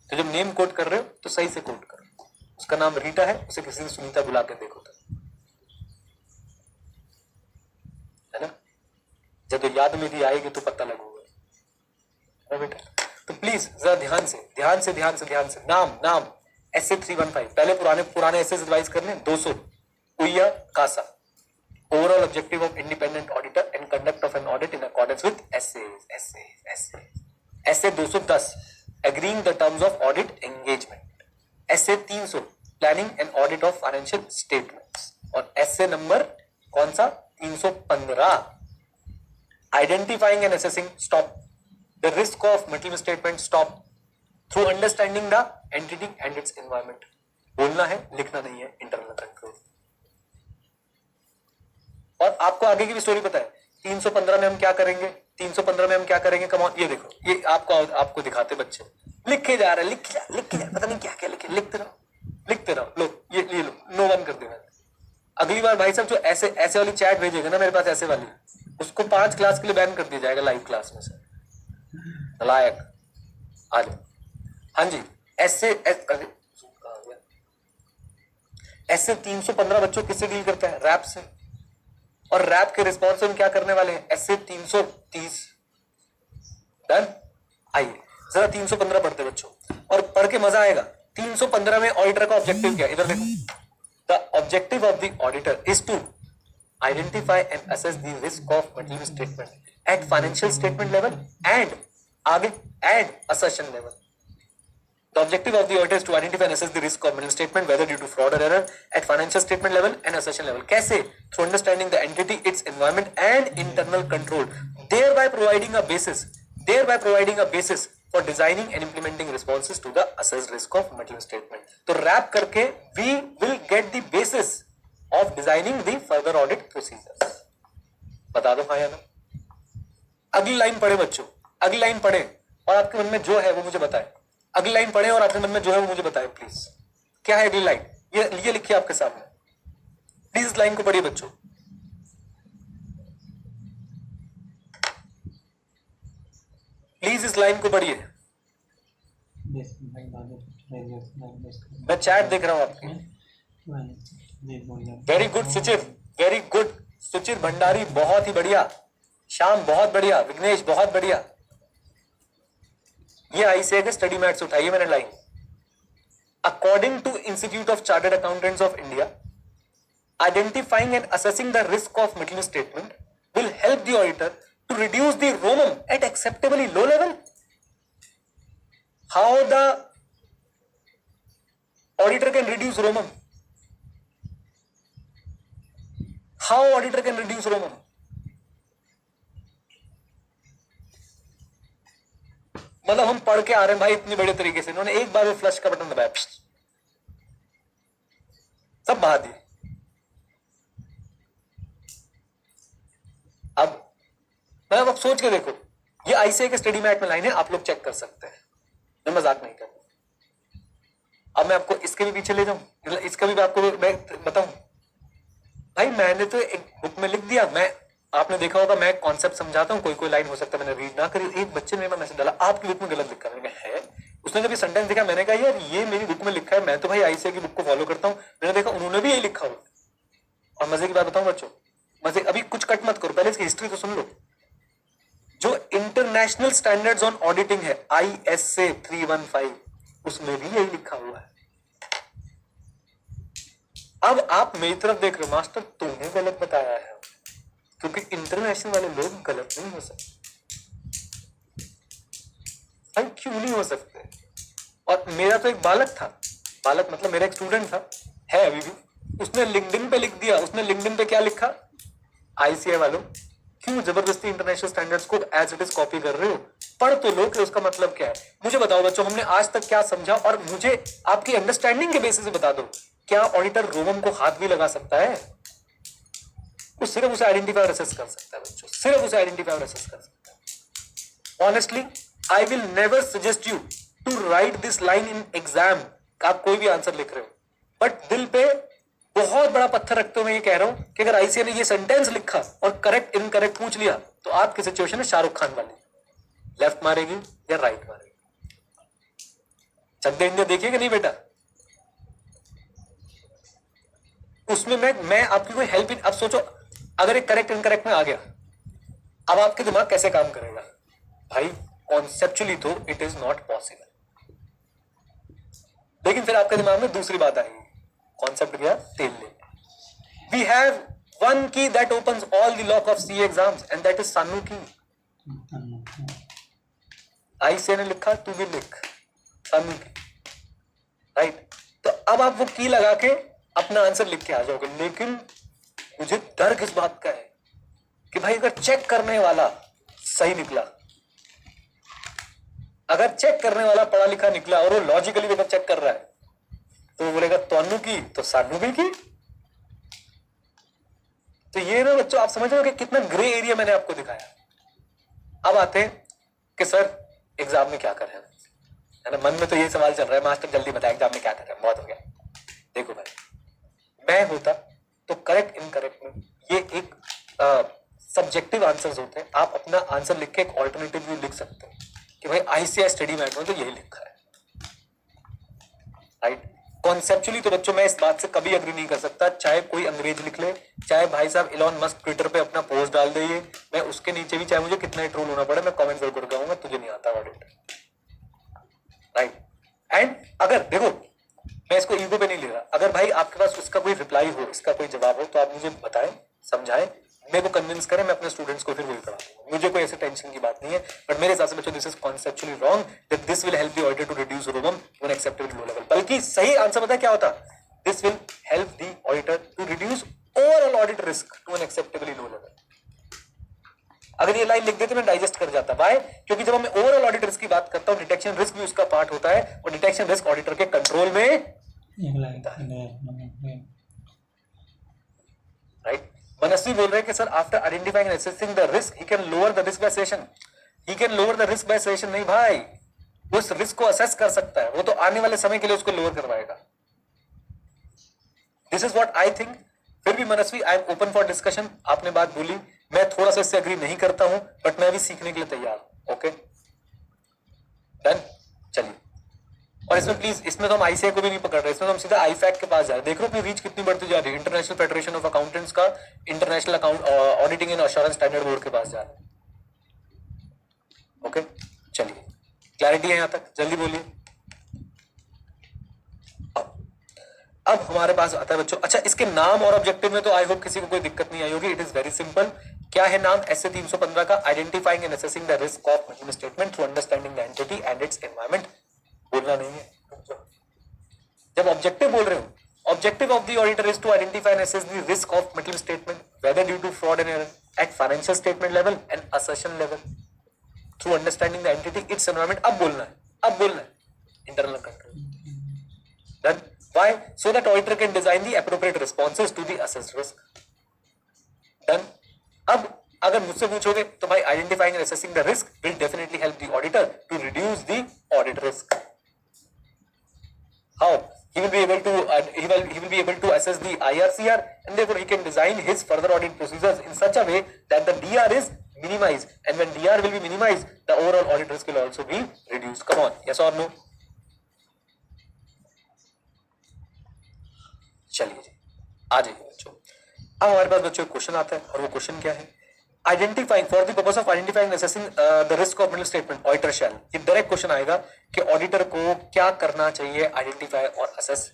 तो जब नेम कोट कर रहे हो तो सही से कोट करो। उसका नाम रीटा है, उसे किसी ने सुनीता बुला के देखो तो, है ना? जब तो याद मेरी आएगी तो पता लगेगा बेटा। तो प्लीज जरा ध्यान से नाम एसए 315। पहले पुराने एसए रिवाइज करने। 200 उइया कासा, overall objective of independent auditor and conduct of an audit in accordance with SA 210 agreeing the terms of audit engagement, SA 300 planning and audit of financial statements, और एसए नंबर कौन सा? 315 identifying and assessing, stop, the risk of middle statement, stop. Through understanding the entity and its environment. बोलना है, लिखना नहीं है, internal control. और आपको आगे की भी स्टोरी पता है, 315 में हम क्या करेंगे, 315 में हम क्या करेंगे, कम ऑन, ये देखो, ये आपको दिखाते बच्चे लिखे जा रहे, लिखे जा पता नहीं क्या क्या लिखते रहो, लो ये लो, नो वन कर देना। अगली बार भाई साहब जो ऐसे वाली चैट भेजेगा ना मेरे पास, ऐसे वाली, उसको 5 क्लास के लिए बैन कर दिया जाएगा लाइव क्लास में से। लायक आ जाओ। हाँ जी, ऐसे 315 बच्चों किससे डील करते हैं, रैप से। और रैप के रिस्पॉन्स हम क्या करने वाले हैं, ऐसे 330। डन। आइए जरा 315 पढ़ते बच्चों, और पढ़ के मजा आएगा। 315 में ऑडिटर का ऑब्जेक्टिव क्या है, इधर देखो। The objective of the auditor is to identify and assess the risk of material statement at financial statement level and आगे and assertion level. The objective of the auditor is to identify and assess the risk of material statement, whether due to fraud or error, at financial statement level and assertion level. कैसे? Through understanding the entity, its environment, and internal control, thereby providing a basis for designing and implementing responses to the assessed risk of material statement. तो rap करके we will get the basis of designing the further audit procedures. बता दो हाँ या ना। अगली line पढ़े बच्चों, अगली लाइन पढ़े और आपके मन में जो है वो मुझे बताएं। अगली लाइन पढ़े और आपके मन में जो है वो मुझे बताएं प्लीज। क्या है अगली लाइन, ये लिखिए आपके सामने, प्लीज इस लाइन को पढ़िए बच्चों। प्लीज इस लाइन को पढ़िए। मैं चैट देख रहा हूं आपकी। Very good Suchir, very good Suchir Bhandari, बहुत ही बढ़िया। श्याम बहुत बढ़िया, विघ्नेश बहुत बढ़िया। ये आईसीए के स्टडी मैट्स उठाइए मैंने line. According to institute of chartered accountants of India, identifying and assessing the risk of material statement will help the auditor to reduce the ROMM at acceptably low level. How the auditor can reduce ROMM, how auditor can reduce ROMM. मतलब हम पढ़ के आ रहे हैं भाई इतनी बड़े तरीके से, इन्होंने एक बार वो फ्लश का बटन दबाया, सब बहा दिए। अब सोच के देखो, ये आईसीए के स्टडी मैट में लाइन है, आप लोग चेक कर सकते हैं, मैं मजाक नहीं कर रहा। अब मैं आपको इसके भी पीछे ले जाऊं, इसका भी आपको मैं बताऊं। भाई मैंने तो एक बुक में लिख दिया, मैं आपने देखा होगा मैं कॉन्सेप्ट समझाता हूँ, कोई लाइन हो सकता है मैंने रीड ना करी। एक बच्चे ने मैसेज डाला आपकी बुक में गलत लिखा है। उसने जब ये सेंटेंस देखा, मैंने कहा यार ये मेरी बुक में लिखा है, मैं तो भाई आईसीए की बुक को फॉलो करता हूँ। मैंने देखा उन्होंने भी यही लिखा हुआ। और मजे की बात बताऊं बच्चों, मजे, अभी कुछ कट मत करो, पहले इसकी हिस्ट्री तो सुन लो। जो इंटरनेशनल स्टैंडर्ड्स ऑन ऑडिटिंग है ISA 315, उसमें भी यही लिखा हुआ है। अब आप मेरी तरफ देख रहे हो, मास्टर तुमने गलत बताया है, क्योंकि इंटरनेशनल वाले लोग गलत नहीं हो सकते। भाई क्यों नहीं हो सकते? और मेरा तो एक बालक था, बालक मतलब मेरा एक स्टूडेंट था, है अभी भी, उसने लिंक्डइन पे लिख दिया। उसने लिंक्डइन पे क्या लिखा, आईसीआई वालों क्यों जबरदस्ती इंटरनेशनल स्टैंडर्ड्स को एज इट इज कॉपी कर रहे हो? पढ़ तो लो कि उसका मतलब क्या है। मुझे बताओ बच्चों, हमने आज तक क्या समझा, और मुझे आपकी अंडरस्टैंडिंग के बेसिस पे बता दो, क्या ऑडिटर रोमन को हाथ भी लगा सकता है? वो सिर्फ उसे आइडेंटिफाई और असेस कर सकता है बच्चों, सिर्फ उसे आइडेंटिफाई और असेस कर सकता है। Honestly I will never suggest you to write this line in exam. आप कोई भी आंसर लिख रहे हो, बट दिल पे बहुत बड़ा पत्थर रखते हुए मैं ये कह रहा हूं कि अगर आईसीए ने ये सेंटेंस लिखा और करेक्ट इनकरेक्ट पूछ लिया, तो आपकी सिचुएशन है शाहरुख खान वाली, लेफ्ट मारेगी या राइट मारेगी। चक दे इंडिया देखिए कि नहीं बेटा? उसमें मैं आपकी कोई हेल्प। अब सोचो अगर एक करेक्ट इनकरेक्ट में आ गया, अब आपके दिमाग कैसे काम करेगा? भाई कॉन्सेप्चुअली तो इट इज नॉट पॉसिबल, लेकिन फिर आपके दिमाग में दूसरी बात आएगी, कॉन्सेप्ट गया तेल ले। We have one key that opens all the lock of C exams and that is सानू की। आईसीए ने लिखा, तू भी लिख सानू की, राइट? तो अब आप वो की लगा के अपना आंसर लिख के आ जाओगे। लेकिन मुझे डर किस बात का है कि भाई अगर चेक करने वाला सही निकला, अगर चेक करने वाला पढ़ा लिखा निकला और वो लॉजिकली पेपर चेक कर रहा है तो वो बोलेगा तोनू की तो सानू भी की। तो ये ना बच्चों आप समझ रहे हो कि कितना ग्रे एरिया मैंने आपको दिखाया। अब आते हैं कि सर एग्जाम में क्या कर रहे हैं, है ना, मन में तो ये सवाल चल रहा है मास्टर जल्दी बताएं एग्जाम में क्या कर रहे हैं, बहुत हो गया। देखो भाई, मैं होता तो करेक्ट इनकरेक्ट में ये एक सब्जेक्टिव आंसर्स होते हैं, आप अपना आंसर लिख के एक ऑल्टरनेटिव भी लिख सकते हो कि भाई आईसीआई स्टडी मैट में तो यही लिखा है, राइट। कॉन्सेप्चुअली तो बच्चों मैं इस बात से कभी अग्री नहीं कर सकता, चाहे कोई अंग्रेज लिख ले, चाहे भाई साहब इलॉन मस्क ट्विटर पे अपना पोस्ट डाल दे, मैं उसके नीचे भी चाहे मुझे कितना ही ट्रोल होना पड़े मैं कमेंट जरूर करके आऊंगा तुझे नहीं आता ऑडिट, राइट। एंड अगर देखो मैं इसको ईगो पे नहीं ले रहा, अगर भाई आपके पास उसका कोई रिप्लाई हो, इसका कोई जवाब हो तो आप मुझे बताएं, समझाएं, मेरे को कन्विंस करें, मैं अपने स्टूडेंट्स को फिर वही पढ़ा दूंगा, मुझे कोई ऐसे टेंशन की बात नहीं है। बट मेरे हिसाब से बच्चों this is conceptually wrong that this will help the auditor to reduce ROMM to an acceptable low level, बल्कि सही आंसर पता है क्या होता, this will help the auditor to reduce overall audit risk to an acceptably low level. अगर ये line लिख देते मैं डाइजेस्ट कर जाता, वाई, क्योंकि जब मैं ओवरऑल ऑडिट रिस्क की बात करता हूं डिटेक्शन रिस्क भी उसका पार्ट होता है और डिटेक्शन रिस्क ऑडिटर के कंट्रोल में, राइट। मनस्वी बोल रहे हैं कि sir after identifying and assessing the risk he can lower the risk bye session, he can lower the risk bye session, नहीं भाई, वो उस रिस्क को असेस कर सकता है, वो तो आने वाले समय के लिए उसको लोअर करवाएगा। This is what I think. फिर भी Manasvi I am open for discussion, आपने बात बोली, मैं थोड़ा सा इससे एग्री नहीं करता हूं बट मैं भी सीखने के लिए तैयार हूं, ओके डन, चलिए। और इसमें प्लीज, इसमें तो हम आईसीआई को भी नहीं पकड़ रहे, इसमें तो हम सीधा आईफैक के पास जा रहे हैं। देख रहे हो अपनी रीच कितनी बढ़ती जा रही है, इंटरनेशनल फेडरेशन ऑफ अकाउंटेंट्स का international account auditing and assurance standard board के पास जा रहे हैं, ओके चलिए, क्लैरिटी है यहां तक, जल्दी बोलिए। अब हमारे पास आता है बच्चों, अच्छा इसके नाम और ऑब्जेक्टिव में तो आई होप किसी को कोई दिक्कत नहीं आई होगी, इट इज वेरी सिंपल। क्या है नाम एसए 315 का, identifying and assessing the risk of multiple statement through understanding the entity and its environment, बोलना नहीं है। जब ऑब्जेक्टिव बोल रहे हो, objective of the auditor is to identify and assess the risk of multiple statement whether due to fraud and error at financial statement level and assertion level through understanding the entity its environment. अब बोलना है internal control, done. Why? So that auditor can design the appropriate responses to the assessed risk. Done. अब अगर मुझसे पूछोगे तो भाई identifying and assessing the risk will definitely help the auditor to reduce the audit risk. How? He will be able to assess the IRCR and therefore he can design his further audit procedures in such a way that the DR is minimized, and when DR will be minimized, the overall audit risk will also be reduced. Come on, yes or no? चलिए जी, आ जाइए बच्चों। अब हमारे पास बच्चों एक question आता है और वो क्वेश्चन क्या है, identifying for the purpose of identifying assessing the risk of middle statement auditor shall, ये डायरेक्ट क्वेश्चन आएगा कि ऑडिटर को क्या करना चाहिए आइडेंटिफाई और असेस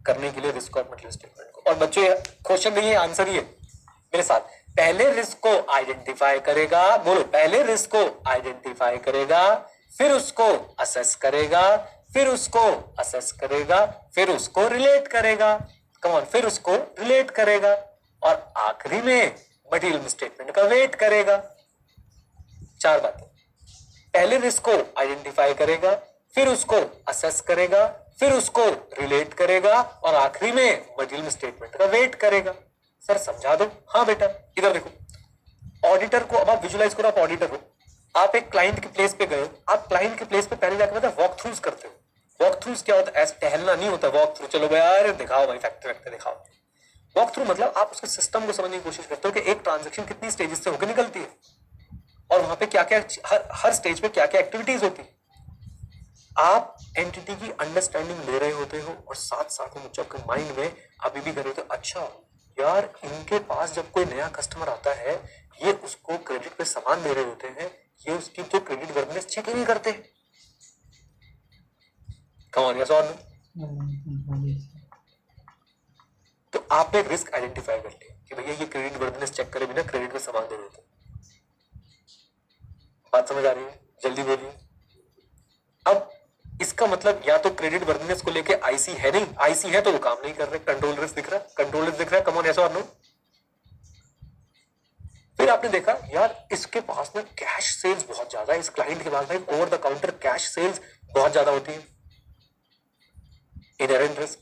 करने के लिए रिस्क ऑफ मिडल स्टेटमेंट को। और बच्चों ये क्वेश्चन नहीं है, आंसर ही है मेरे साथ, पहले रिस्क को आइडेंटिफाई करेगा, बोलो पहले रिस्क को आइडेंटिफाई करेगा, फिर उसको असेस करेगा, फिर उसको असेस करेगा, फिर उसको रिलेट करेगा, कम ऑन, फिर उसको रिलेट करेगा और आखिरी में मटेरियल स्टेटमेंट का वेट करेगा। 4 बातें, पहले रिस्क को आइडेंटिफाई करेगा, फिर उसको असेस करेगा, फिर उसको रिलेट करेगा और आखिरी में मटेरियल स्टेटमेंट का वेट करेगा। सर समझा दो। हाँ बेटा, इधर देखो, ऑडिटर को, अब आप विजुलाइज करो, आप ऑडिटर हो, आप एक क्लाइंट के प्लेस पे गए, आप क्लाइंट के प्लेस पे पहले जाकर पता वॉक थ्रूज करते हो। वॉक थ्रूज क्या होता है, ऐसे टहलना नहीं होता वॉक थ्रू, चलो भाई यार दिखाओ भाई फैक्ट्री दिखाओ। वॉक थ्रू मतलब आप उसके सिस्टम को समझने की कोशिश करते हो कि एक ट्रांजैक्शन कितनी स्टेजेस से होकर निकलती है और वहां पे क्या क्या, हर स्टेज पे क्या क्या एक्टिविटीज होती है। आप एंटिटी की अंडरस्टैंडिंग ले रहे होते हो और साथ साथ में आपके माइंड में अभी भी कर रहे होते हो, अच्छा यार इनके पास जब कोई नया कस्टमर आता है ये उसको क्रेडिट पे सामान दे रहे होते हैं, ये उसकी तो क्रेडिट वर्दनेस चेक ही नहीं करते। Come on, yes or no? तो आपने रिस्क आइडेंटिफाई कर लिया कि भैया ये क्रेडिट वर्दनेस चेक करे बिना क्रेडिट पे सामान दे देते। बात समझ आ रही है? जल्दी बोलिए। अब इसका मतलब या तो क्रेडिट वर्दनेस को लेके आईसी है नहीं, आईसी है तो वो काम नहीं कर रहे, कंट्रोल रिस्क दिख रहा है, कंट्रोल रिस्क दिख रहा है, कम ऑन, यस और नो? फिर आपने देखा यार इसके पास में कैश सेल्स बहुत ज्यादा है, इस क्लाइंट के पास में over the counter cash sales बहुत ज्यादा होती है, इनहेरेंट रिस्क।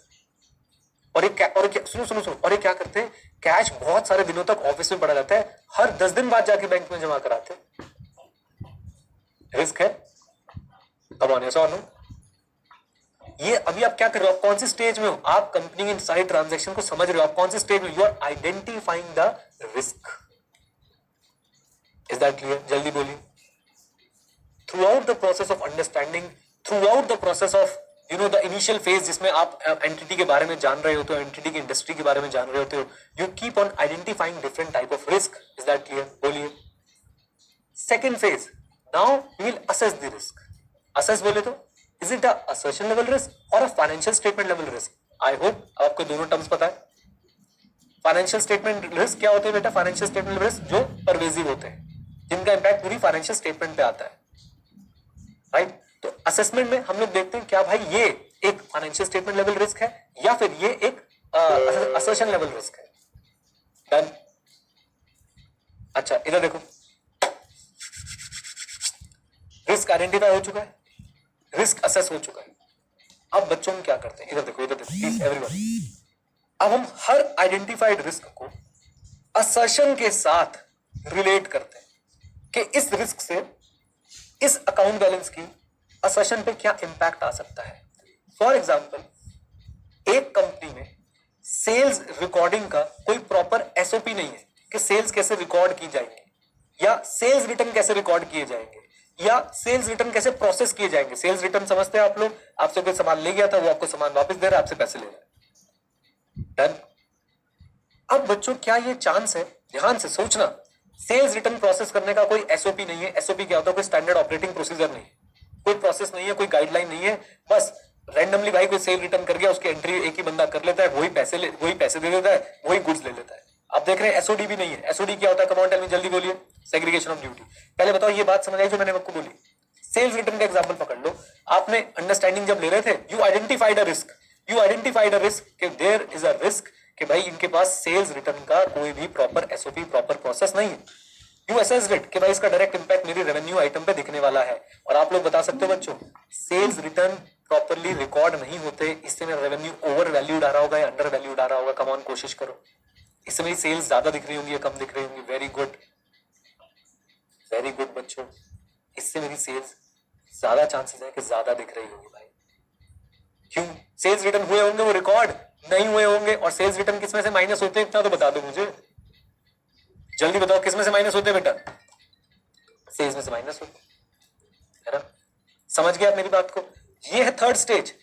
और ये सुनो और ये क्या करते हैं, कैश बहुत सारे दिनों तक ऑफिस में पड़ा रहता है, हर 10 दिन बाद जाके बैंक में जमा कराते हैं, रिस्क है। अब ऑन ऐसा नो, ये अभी आप क्या कर रहे हो, आप कौन सी स्टेज में हो, आप कंपनी के सारी ट्रांजैक्शन को समझ रहे हो, आप कौन सी स्टेज में, you are identifying the risk. Is that clear? जल्दी बोलिए। Throughout the process of understanding, throughout the process of the initial phase जिसमें आप एंटिटी के बारे में जान रहे होते हो, एंटिटी की इंडस्ट्री के बारे में जान रहे होते हो, you keep on identifying different type of risk. Is that clear? बोलिए। Second phase, now we will assess the risk. Assess बोले तो is it a assertion level risk और a financial statement level risk? I hope आपको दोनों terms पता है। Financial statement risk क्या होते हैं बेटा? फाइनेंशियल स्टेटमेंट रिस्क जो परवेजिव होते हैं, जिनका इंपैक्ट पूरी फाइनेंशियल स्टेटमेंट पे आता है, राइट? तो असेसमेंट में हम लोग देखते हैं क्या भाई ये एक फाइनेंशियल स्टेटमेंट लेवल रिस्क है या फिर ये एक असर्शन लेवल रिस्क है। डन। अच्छा इधर देखो, रिस्क आइडेंटिफाई हो चुका है, रिस्क असेस हो चुका है। अब बच्चों में क्या करते हैं, इधर देखो प्लीज एवरीवन। अब हम हर आइडेंटिफाइड रिस्क को असर्शन के साथ रिलेट करते हैं कि इस रिस्क से इस अकाउंट बैलेंस की असर्शन पे क्या इंपैक्ट आ सकता है। फॉर एग्जाम्पल, एक कंपनी में सेल्स रिकॉर्डिंग का कोई प्रॉपर एसओपी नहीं है कि सेल्स कैसे रिकॉर्ड की जाएंगे या सेल्स रिटर्न कैसे रिकॉर्ड किए जाएंगे या सेल्स रिटर्न कैसे प्रोसेस किए जाएंगे। सेल्स रिटर्न समझते हैं आप लोग, आपसे कोई सामान ले गया था, वो आपको सामान वापस दे रहा है, आपसे पैसे ले रहा है। डन। अब बच्चों क्या ये चांस है, ध्यान से सोचना, सेल्स रिटर्न प्रोसेस करने का कोई एसओपी नहीं है। एसओपी क्या होता है? कोई स्टैंडर्ड ऑपरेटिंग प्रोसीजर नहीं है, कोई प्रोसेस नहीं है, कोई गाइडलाइन नहीं है, बस रैंडमली भाई कोई सेल रिटर्न कर गया, उसकी एंट्री एक ही बंदा कर लेता है, वही पैसे दे देता है, वही गुड्स ले लेता है। आप देख रहे हैं एसओडी भी नहीं है। एसओडी क्या होता है? कम ऑन टेल मी, जल्दी बोलिए। Segregation of duty. पहले बताओ ये बात समझ आई जो मैंने आपको बोली। सेल्स रिटर्न का एग्जांपल पकड़ लो, आपने अंडरस्टैंडिंग जब ले रहे थे, यू आइडेंटिफाइड अ रिस्क, कि देयर इज अ रिस्क कि भाई इनके पास सेल्स रिटर्न का कोई भी प्रॉपर एसओपी, प्रॉपर प्रोसेस नहीं है। यू असेस्ड इट कि भाई इसका डायरेक्ट इंपैक्ट मेरी रेवेन्यू आइटम पे दिखने वाला है। और आप लोग बता सकते हो बच्चों, सेल्स रिटर्न प्रॉपरली रिकॉर्ड नहीं होते, इससे मेरा रेवेन्यू ओवर वैल्यूड आ रहा होगा या अंडर वैल्यूड आ रहा होगा। कम ऑन, कोशिश करो। इससे मेरी सेल्स ज्यादा दिख रही होंगी या कम दिख रही होंगी? वेरी गुड, वेरी गुड बच्चों, इससे मेरी सेल्स ज्यादा चांसेस है कि ज्यादा दिख रही होगी भाई। क्यों? सेल्स रिटर्न हुए होंगे, वो रिकॉर्ड नहीं हुए होंगे। और सेल्स रिटर्न किसमें से माइनस होते हैं, इतना तो बता दो मुझे, जल्दी बताओ, किसमें से माइनस होते हैं बेटा? सेल्स में से माइनस होते है ना? समझ गए आप मेरी बात को? ये है थर्ड स्टेज।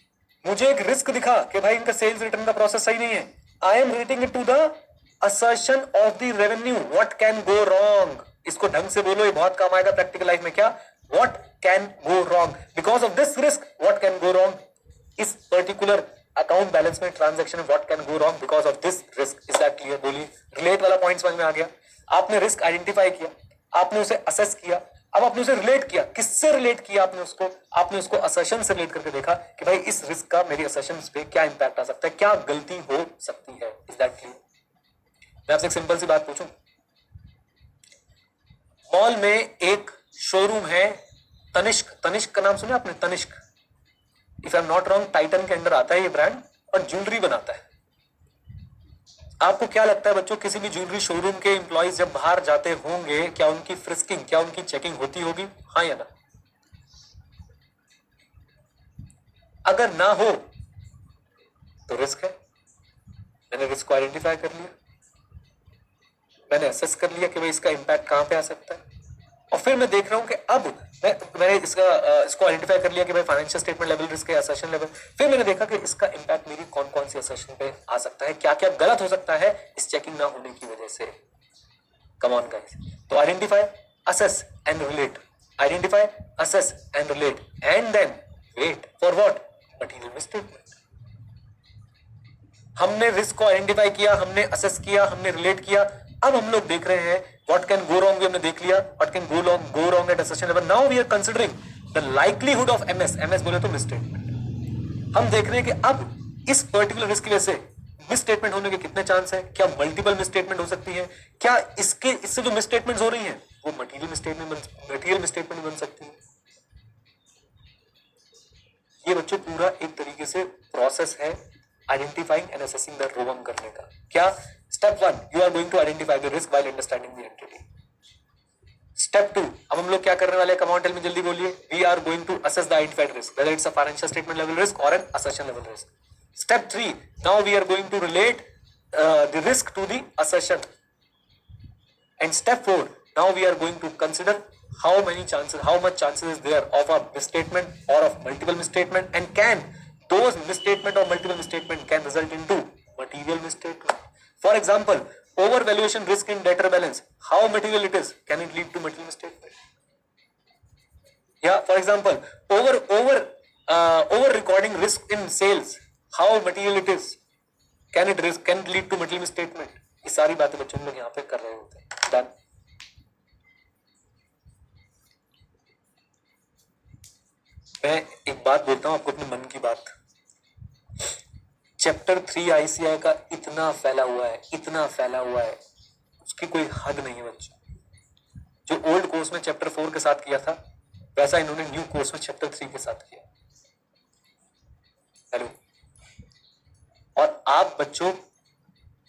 मुझे एक रिस्क दिखा कि भाई इनका सेल्स रिटर्न का प्रोसेस सही नहीं है, I am relating it to the assertion of the revenue. What can go wrong? इसको ढंग से बोलो, ये बहुत काम आएगा प्रैक्टिकल लाइफ में। क्या? What can go wrong because of this risk? What can go wrong इस पर्टिकुलर अकाउंट बैलेंस में, ट्रांजैक्शन में, what can go wrong because of this risk? Is that clear? बोलिए। रिलेट वाला पॉइंट समझ में आ गया? आपने रिस्क आइडेंटिफाई किया, आपने उसे असेस किया, अब आपने उसे रिलेट किया। किससे रिलेट किया आपने उसको असर्शन से रिलेट करके देखा कि भाई इस रिस्क का मेरी असर्शन पे क्या इंपैक्ट आ सकता है, क्या गलती हो सकती है। Is that clear? मैं आपसे एक सिंपल सी बात पूछूं, मॉल में एक शोरूम है तनिष्क का नाम सुना आपने? Tanishq, if I am not wrong, Titan के अंडर आता है ये ब्रांड और ज्वेलरी बनाता है। आपको क्या लगता है बच्चों, किसी भी ज्वेलरी शोरूम के एम्प्लॉइज जब बाहर जाते होंगे, क्या उनकी फ्रिस्किंग, क्या उनकी चेकिंग होती होगी? हाँ या ना? अगर ना हो तो रिस्क है। मैंने रिस्क को आइडेंटिफाई कर लिया, मैंने असेस कर लिया कि भाई इसका इंपैक्ट कहां पे आ सकता है, और फिर मैं देख रहा हूं कि अब मैंने इसको आइडेंटिफाई कर लिया कि भाई फाइनेंशियल स्टेटमेंट लेवल रिस्क है, असर्शन लेवल। फिर मैंने देखा कि इसका इंपैक्ट मेरी कौन कौन सी असर्शन पे आ सकता है, क्या क्या गलत हो सकता है इस चेकिंग ना होने की वजह से। Come on guys. तो identify, assess and relate, identify, assess and relate, and then wait for what? Material misstatement. हमने रिस्क को आइडेंटिफाई किया, हमने असेस किया, हमने रिलेट किया, अब हम लोग देख रहे हैं व्हाट कैन गो रॉन्ग भी हमने देख लिया, what can go wrong at assertion level. Now we are considering the likelihood of MS बोले तो मिसस्टेटमेंट। हम देख रहे हैं कि अब इस पर्टिकुलर रिस्क की वजह से मिसस्टेटमेंट होने के कितने चांस है, क्या मल्टीपल मिसस्टेटमेंट हो सकती है, क्या इससे जो मिसस्टेटमेंट्स हो रही हैं वो मटेरियल मिसस्टेटमेंट बन सकती है। ये बच्चों पूरा एक तरीके से प्रोसेस है identifying and assessing the ROMM करने का। क्या? Step 1 you are going to identify the risk while understanding the entity. Step 2 अब हम लोग क्या करने वाले हैं, कम ऑन टेल में जल्दी बोलिए। We are going to assess the identified risk whether it's a financial statement level risk और an assertion level risk. Step 3 now we are going to relate the risk to the assertion. And step 4 now we are going to consider how much chances is there of a misstatement or of multiple misstatement, and can those misstatement or multiple misstatement can result into material misstatement. For example, overvaluation risk in debtor balance, how material it is, can it lead to material misstatement? Yeah, for example, over recording risk in sales, how material it is, can it lead to material misstatement? ये सारी बातें बच्चों लोग यहाँ पे कर रहे होते हैं। Done. मैं एक बात बोलता हूं आपको, अपने मन की बात। चैप्टर 3 आईसीआई का इतना फैला हुआ है उसकी कोई हद नहीं है बच्चों। जो ओल्ड कोर्स में चैप्टर 4 के साथ किया था वैसा इन्होंने न्यू कोर्स में चैप्टर 3 के साथ किया। हेलो। और आप बच्चों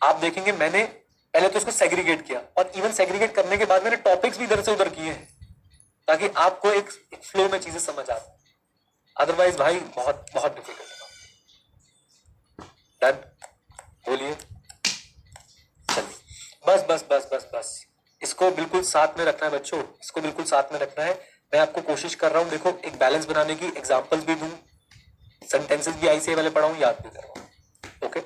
आप देखेंगे मैंने पहले तो उसको सेग्रीगेट किया, और इवन सेग्रीगेट करने के बाद मैंने टॉपिक्स भी इधर से उधर किए हैं ताकि आपको एक फ्लो में चीजें समझ आ। अदरवाइज भाई बहुत बहुत डिफिकल्ट है। डन, बोलिए। चलिए बस बस बस बस बस इसको बिल्कुल साथ में रखना है बच्चों, इसको बिल्कुल साथ में रखना है। मैं आपको कोशिश कर रहा हूं, देखो एक बैलेंस बनाने की, एग्जांपल्स भी दूं, सेंटेंसेस भी आईसीआई वाले पढ़ाऊं, याद भी करवाऊं। ओके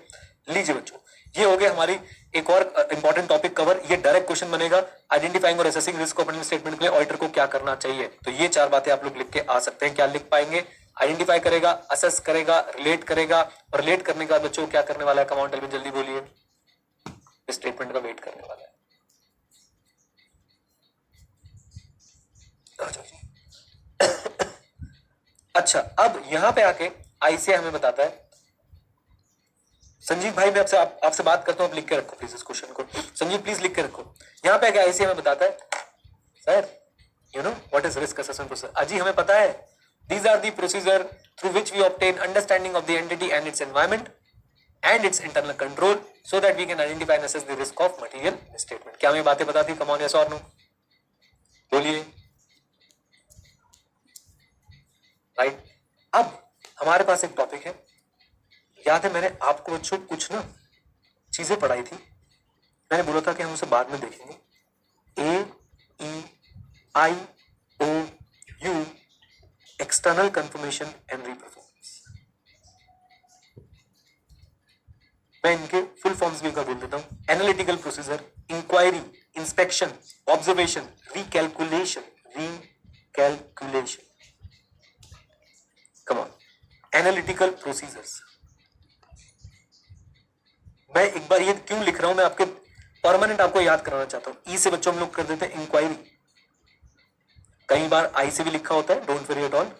लीजिए बच्चों, ये हो गया हमारी एक और इंपॉर्टेंट टॉपिक कवर। ये डायरेक्ट क्वेश्चन बनेगा, आइडेंटिफाइंग और असेसिंग रिस्क ऑफ स्टेटमेंट के लिए ऑडिटर को क्या करना चाहिए। तो ये 4 बातें आप लोग लिख के आ सकते हैं। क्या लिख पाएंगे? आइडेंटिफाई करेगा, असेस करेगा, रिलेट करेगा, और रिलेट करने के बाद बच्चों क्या करने वाला है, कम ऑन टेल में जल्दी बोलिए। स्टेटमेंट का वेट करने वाला है। अच्छा, अब यहां पे आके आईसीआई हमें बताता है, संजीव भाई मैं आपसे बात करता हूं, आप लिख के रखो प्लीज इस क्वेश्चन को। संजीव प्लीज लिख के रखो। यहां पे आके आईसीआई हमें बताता है, sir you know what is risk assessment process. अजी हमें पता है, these are the procedure through which we obtain understanding of the entity and its environment and its internal control so that we can identify and assess the risk of material misstatement. क्या हमें बातें बताती? come on yes or no, बोलिए। Right, अब हमारे पास एक topic है, याद है मैंने आपको बच्चों कुछ ना चीजें पढ़ाई थी, मैंने बोला था कि हम उसे बाद में देखेंगे। AEIOU external confirmation and reperformance. मैं इनके फुल फॉर्म्स भी इनका बोल देता हूं। Analytical procedure, inquiry, inspection, observation, recalculation. Come on, analytical procedures. मैं एक बार ये क्यों लिख रहा हूं, मैं आपके परमानेंट आपको याद कराना चाहता हूं। ई से बच्चों हम लोग कर देते हैं इंक्वायरी, कई बार आई से भी लिखा होता है, डोंट वरी एट ऑल।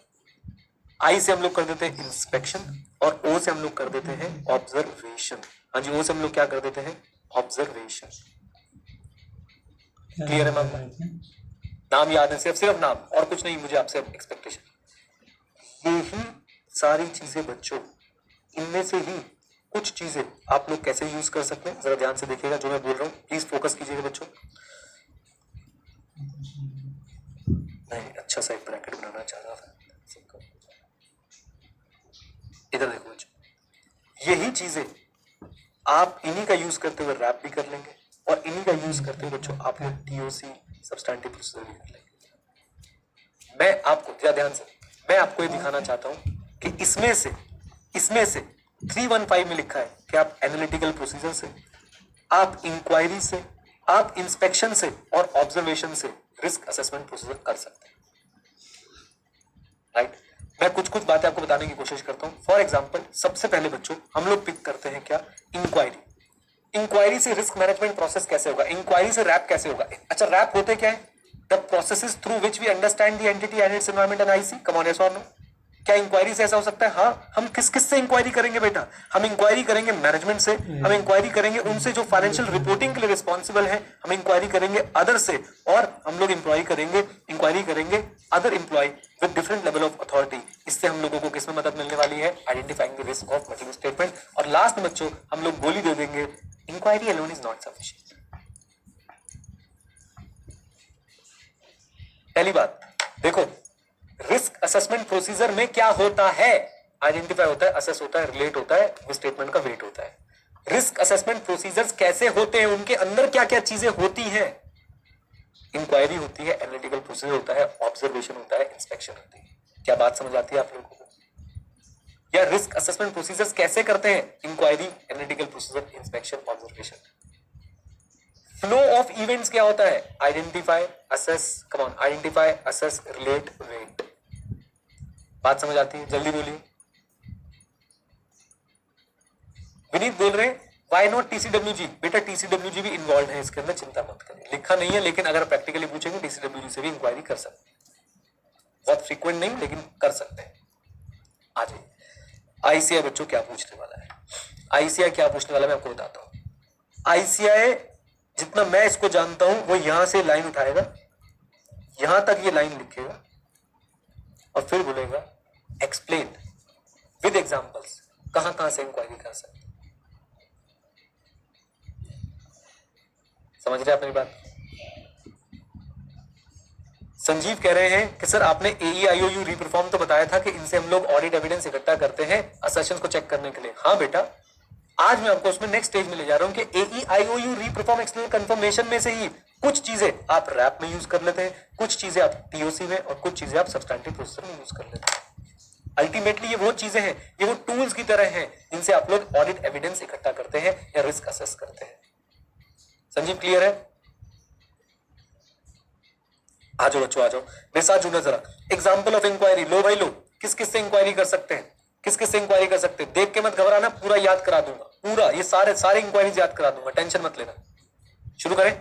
आई से हम लोग कर देते हैं इंस्पेक्शन, और ओ से हम लोग कर देते हैं ऑब्जर्वेशन। हाँ जी, ओ से हम लोग क्या कर देते हैं? ऑब्जर्वेशन। क्लियर है मैम? नाम याद है, सिर्फ नाम, और कुछ नहीं मुझे आपसे एक्सपेक्टेशन। यही सारी चीजें बच्चों, इनमें से ही कुछ चीजें आप लोग कैसे यूज कर सकते हैं, जरा ध्यान से देखिएगा जो मैं बोल रहा हूँ, प्लीज फोकस कीजिएगा बच्चों। नहीं, अच्छा सा एक ब्रैकेट बनाना चाह रहा था, इधर देखो बच्चों, यही चीजें आप इन्हीं का यूज करते हुए रैप भी कर लेंगे, और इन्हीं का यूज करते हुए बच्चों आप लोग टीओसी सब्सटैंटिव प्रोसीजर भी कर लेंगे। मैं आपको ध्यान से, मैं आपको ये दिखाना चाहता हूं कि इसमें से 315 में लिखा है कि आप एनालिटिकल प्रोसीजर से, आप इंक्वायरी से, आप इंस्पेक्शन से और ऑब्जर्वेशन से रिस्क असेसमेंट प्रोसीजर कर सकते हैं। राइट, मैं कुछ बातें आपको बताने की कोशिश करता हूं। फॉर एग्जांपल, सबसे पहले बच्चों हम लोग पिक करते हैं क्या? इंक्वायरी। इंक्वायरी से रिस्क मैनेजमेंट प्रोसेस कैसे होगा, इंक्वायरी से रैप कैसे होगा? अच्छा, रैप होते क्या है? The processes through which we understand the entity and its environment and IC. Come on yes और नो, क्या इंक्वायरी से ऐसा हो सकता है? हाँ, हम किस किस से इंक्वायरी करेंगे बेटा? हम इंक्वायरी करेंगे मैनेजमेंट से, हम इंक्वायरी करेंगे उनसे जो फाइनेंशियल रिपोर्टिंग के लिए रिस्पॉन्सिबल है, हम इंक्वायरी करेंगे अदर से, और हम लोग इंक्वायरी करेंगे other employ with different level of authority. इससे हम लोगों को किसमें मदद मिलने वाली है? Identifying the risk of misstatement. और लास्ट में बच्चों हम लोग गोली दे देंगे, inquiry alone is not sufficient. पहली बात देखो, रिस्क असेसमेंट प्रोसीजर में क्या होता है? आइडेंटिफाई होता है, असेस होता है, रिलेट होता है, स्टेटमेंट का वेट होता है। रिस्क असेसमेंट प्रोसीजर्स कैसे होते हैं, उनके अंदर क्या क्या चीजें होती हैं? इंक्वायरी होती है, एनालिटिकल प्रोसीजर होता है, ऑब्जर्वेशन होता है, इंस्पेक्शन होती है। क्या बात समझ आती है आप लोगों को? या रिस्क असेसमेंट प्रोसीजर्स कैसे करते हैं? Inquiry, analytical procedure, inspection, observation. Flow of events क्या होता है? Identify, assess, come on, identify, assess, relate, weight. बात समझ आती है? जल्दी बोलिए। विनीत बोल रहे हैं व्हाई नॉट टीसीडब्ल्यूजी? बेटा टीसीडब्ल्यूजी भी इन्वॉल्व है इसके अंदर, चिंता मत करिए। लिखा नहीं है, लेकिन अगर प्रैक्टिकली पूछेंगे टीसीडब्ल्यूजी से भी इंक्वायरी कर सकते हैं। बहुत फ्रीक्वेंट नहीं, लेकिन कर सकते हैं। आ जाइए। आईसीआई बच्चों क्या पूछने वाला है? आईसीआई क्या पूछने वाला है मैं आपको बताता हूं। आईसीआई जितना मैं इसको जानता हूं, वो यहां से लाइन उठाएगा, यहां तक ये लाइन लिखेगा और फिर बोलेगा एक्सप्लेन विद एग्जांपल्स कहां कहां से इंक्वायरी कर सकते। समझ रहे आप मेरी बात? संजीव कह रहे हैं कि सर आपने AEIOU रीपरफॉर्म तो बताया था कि इनसे हम लोग ऑडिट एविडेंस इकट्ठा करते हैं असर्शंस को चेक करने के लिए। हाँ बेटा, आज मैं आपको उसमें नेक्स्ट स्टेज में ले जा रहा हूं कि AEIOU रीपरफॉर्म एक्सटर्नल कंफर्मेशन में से ही कुछ चीजें आप रैप में यूज कर लेते हैं, कुछ चीजें आप POC में, और कुछ चीजें आप सब्सटैंटिव प्रोसेसर में यूज कर लेते हैं। अल्टीमेटली ये वो चीजें हैं, ये वो टूल्स की तरह हैं जिनसे आप लोग ऑडिट एविडेंस इकट्ठा करते हैं या रिस्क असेस करते हैं। संजीव क्लियर है? आ जाओ बच्चों, आ जाओ मेरे साथ जुड़ना जरा। एग्जाम्पल ऑफ इंक्वायरी, लो भाई लो, किस किस से इंक्वायरी कर सकते हैं? किस किस से इंक्वायरी कर सकते हैं? देख के मत घबराना, पूरा याद करा दूंगा, पूरा ये सारे इंक्वायरीज याद करा दूंगा, टेंशन मत लेना। शुरू करें?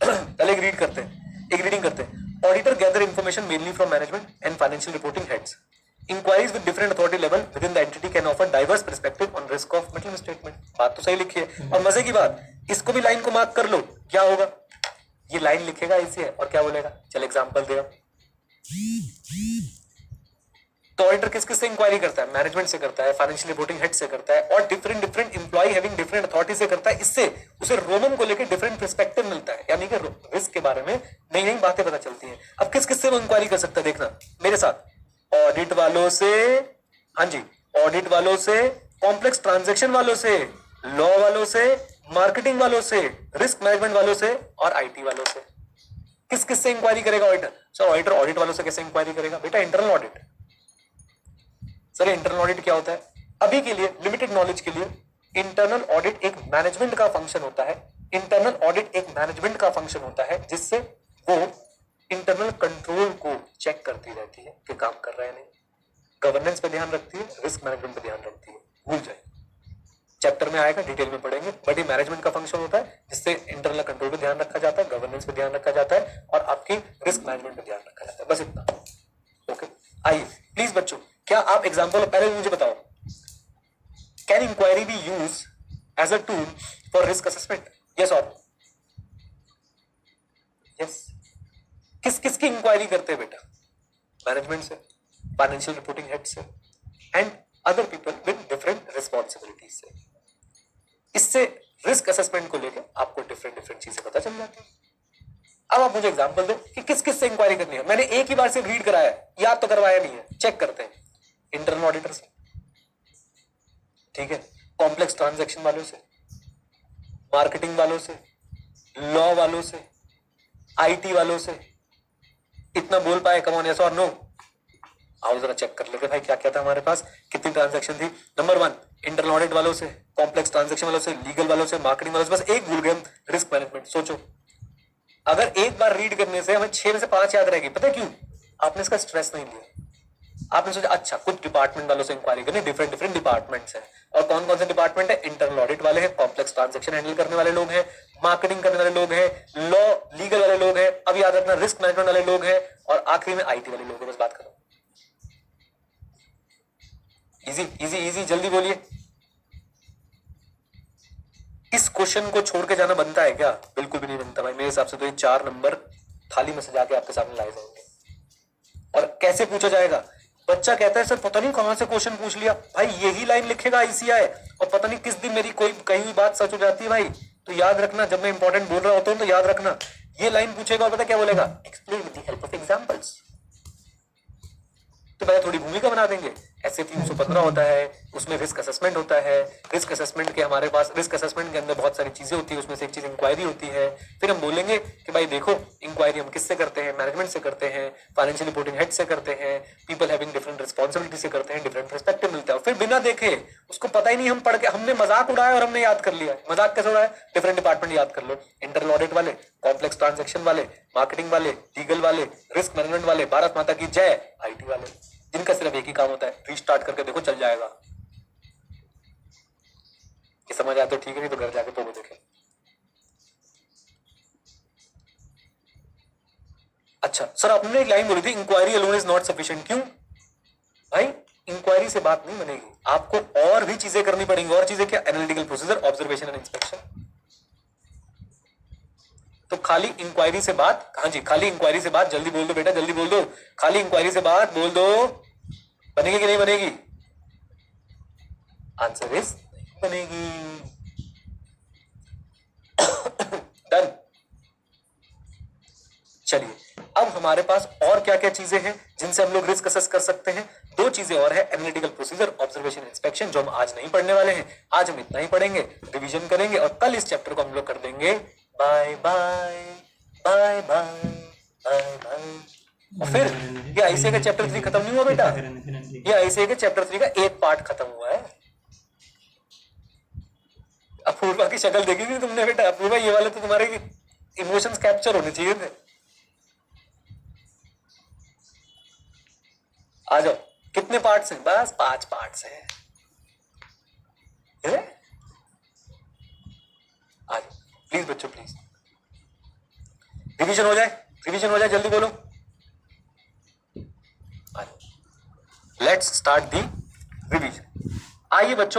पहले एक रीडिंग करते हैं। Auditor gather information mainly from management and financial reporting heads. Inquiries with different authority level within the entity can offer diverse perspective on risk of middle statement। बात तो सही लिखी है। और मजे की बात, इसको भी लाइन को मार्क कर लो, क्या होगा? ये लाइन लिखेगा इसे और क्या बोलेगा? चल एग्जांपल दे। तो ऑडिटर किस किस से इंक्वायरी करता है? मैनेजमेंट से करता है, फाइनेंशियल रिपोर्टिंग हेड से करता है, और different employ having different authority से करता है। इससे उसे रोमन को लेकर डिफरेंट पर्सपेक्टिव मिलता है, यानी कि रिस्क के बारे में नई नई बातें पता चलती हैं। अब किस किस से वो इंक्वायरी कर सकता है? देखना मेरे साथ। ऑडिट वालों से, हाँ जी, ऑडिट वालों से, कॉम्प्लेक्स ट्रांजैक्शन वालों से, लॉ वालों से, मार्केटिंग वालों से, रिस्क मैनेजमेंट वालों से, और IT वालों से। किस किस से इंक्वायरी करेगा ऑडिटर? सर ऑडिटर ऑडिट वालों से कैसे इंक्वायरी करेगा? बेटा internal audit. Sir internal audit क्या होता है? अभी के लिए लिमिटेड नॉलेज के लिए, इंटरनल ऑडिट एक मैनेजमेंट का फंक्शन होता है। इंटरनल ऑडिट एक मैनेजमेंट का फंक्शन होता है जिससे वो इंटरनल कंट्रोल को चेक करती रहती है कि काम कर रहा है नहीं, गवर्नेंस पे ध्यान रखती है, रिस्क मैनेजमेंट पे ध्यान रखती है। भूल जाए, चैप्टर में आएगा, डिटेल में पढ़ेंगे, बट ये मैनेजमेंट का फंक्शन होता है जिससे इंटरनल कंट्रोल पे ध्यान रखा जाता है, गवर्नेंस पे ध्यान रखा जाता है, और आपकी रिस्क मैनेजमेंट पे ध्यान रखा जाता है। बस इतना। ओके, आइए प्लीज बच्चों, क्या आप एग्जाम्पल पहले मुझे बताओ, can inquiry be use as a tool for risk assessment? Yes और यस? किस किस की इंक्वायरी करते हैं बेटा? मैनेजमेंट से, फाइनेंशियल रिपोर्टिंग हेड से, and other people with different responsibilities से। इससे रिस्क असेसमेंट को लेकर आपको डिफरेंट चीजें पता चल जाती है। अब आप मुझे एग्जांपल दो कि किस किस से इंक्वायरी करनी है। मैंने एक ही बार से रीड कराया, याद तो करवाया नहीं है, चेक करते हैं। इंटरनल ऑडिटर से, ठीक है, कॉम्प्लेक्स ट्रांजैक्शन वालों से, मार्केटिंग वालों से, लॉ वालों से, IT वालों से। इतना बोल पाए? कम ऑन, यस और नो? आओ जरा चेक कर लेते भाई क्या क्या था हमारे पास, कितनी ट्रांजैक्शन थी। नंबर 1 इंटरनल ऑडिट वालों से, कॉम्प्लेक्स ट्रांजैक्शन वालों से, लीगल वालों से, मार्केटिंग वालों से। बस एक भूल गए हम, रिस्क मैनेजमेंट। सोचो, अगर एक बार रीड करने से हमें 6 में से 5 याद रहेगी। पता है क्यों? आपने इसका स्ट्रेस नहीं लिया। आपने सोचा अच्छा कुछ डिपार्टमेंट वालों से इंक्वायरी करनी, डिफरेंट डिपार्टमेंट्स हैं। और कौन कौन से डिपार्टमेंट है? इंटरनल ऑडिट वाले हैं, कॉम्प्लेक्स ट्रांजैक्शन हैंडल करने वाले लोग हैं, मार्केटिंग करने वाले लोग हैं, लॉ लीगल वाले लोग हैं, अब याद रखना रिस्क मैनेजमेंट वाले लोग हैं, और आखिरी में आईटी वाले लोग हैं। बस बात करो, इजी इजी इजी, जल्दी बोलिए। इस क्वेश्चन को छोड़ के जाना बनता है क्या? बिल्कुल भी नहीं बनता भाई। मेरे हिसाब से तो ये 4 नंबर थाली में सजा के आपके सामने लाए जाएंगे। और कैसे पूछा जाएगा? बच्चा कहता है सर पता नहीं कहां से क्वेश्चन पूछ लिया। भाई यही लाइन लिखेगा आईसीआई, और पता नहीं किस दिन मेरी कोई कहीं हुई बात सच हो जाती है भाई। तो याद रखना, जब मैं इंपॉर्टेंट बोल रहा होता हूं तो याद रखना, ये लाइन पूछेगा और पता क्या बोलेगा? Explain with the help of examples. तो पहले थोड़ी भूमिका बना देंगे। ऐसे 315 होता है, उसमें रिस्क असेसमेंट होता है। रिस्क असेसमेंट के हमारे पास, रिस्क असेसमेंट के अंदर बहुत सारी चीजें होती है, उसमें से एक चीज इंक्वायरी होती है। फिर हम बोलेंगे कि भाई देखो इंक्वायरी हम किससे करते हैं? मैनेजमेंट से करते हैं, फाइनेंशियल रिपोर्टिंग हेड से करते हैं, पीपल हैविंग डिफरेंट रिस्पॉन्सिबिलिटी से करते हैं, डिफरेंट पर्सपेक्टिव मिलता है। और फिर बिना देखे, उसको पता ही नहीं, हम पढ़ के हमने मजाक उड़ाया और हमने याद कर लिया। मजाक कैसे उड़ाया? डिफरेंट डिपार्टमेंट याद कर लो, इंटरनल ऑडिट वाले, कॉम्प्लेक्स ट्रांजेक्शन वाले, मार्केटिंग वाले, लीगल वाले, रिस्क मैनेजमेंट वाले, भारत माता की जय, आईटी वाले, जिनका सिर्फ एक ही काम होता है, रीस्टार्ट करके देखो चल जाएगा। ये समझ आया तो ठीक है, नहीं तो घर जाके तो वो देखें। अच्छा सर, आपने एक लाइन बोली थी inquiry alone is not sufficient. क्यों भाई? इंक्वायरी से बात नहीं बनेगी, आपको और भी चीजें करनी पड़ेंगी। और चीजें क्या? Analytical procedure, observation and inspection. तो खाली इंक्वायरी से बात, हाँ जी, खाली इंक्वायरी से बात, जल्दी बोल दो बेटा, जल्दी बोल दो, खाली इंक्वायरी से बात बोल दो, बनेगी कि नहीं बनेगी? आंसर इज बनेगी। डन। चलिए, अब हमारे पास और क्या क्या चीजें हैं जिनसे हम लोग रिस्क असेस कर सकते हैं? 2 चीजें और है, एनालिटिकल प्रोसीजर, ऑब्जर्वेशन, इंस्पेक्शन, जो हम आज नहीं पढ़ने वाले हैं। आज हम इतना ही पढ़ेंगे, रिवीजन करेंगे, और कल इस चैप्टर को हम लोग कर देंगे bye bye bye bye bye bye. और फिर ये आईसीए का चैप्टर 3 खत्म नहीं हुआ बेटा, ये आईसीए के चैप्टर 3 का एक पार्ट खत्म हुआ है। अपूर्वा की शक्ल देखी थी तुमने बेटा? अपूर्वा, ये वाले तो तुम्हारे इमोशंस कैप्चर होने चाहिए थे। आ जाओ, कितने पार्ट्स हैं? बस 5 पार्ट्स हैं। आ जाओ प्लीज बच्चों, प्लीज रिवीजन हो जाए, रिवीजन हो जाए, जल्दी बोलो। आ जाओ, लेट्स स्टार्ट दी रिवीजन। आइए बच्चों,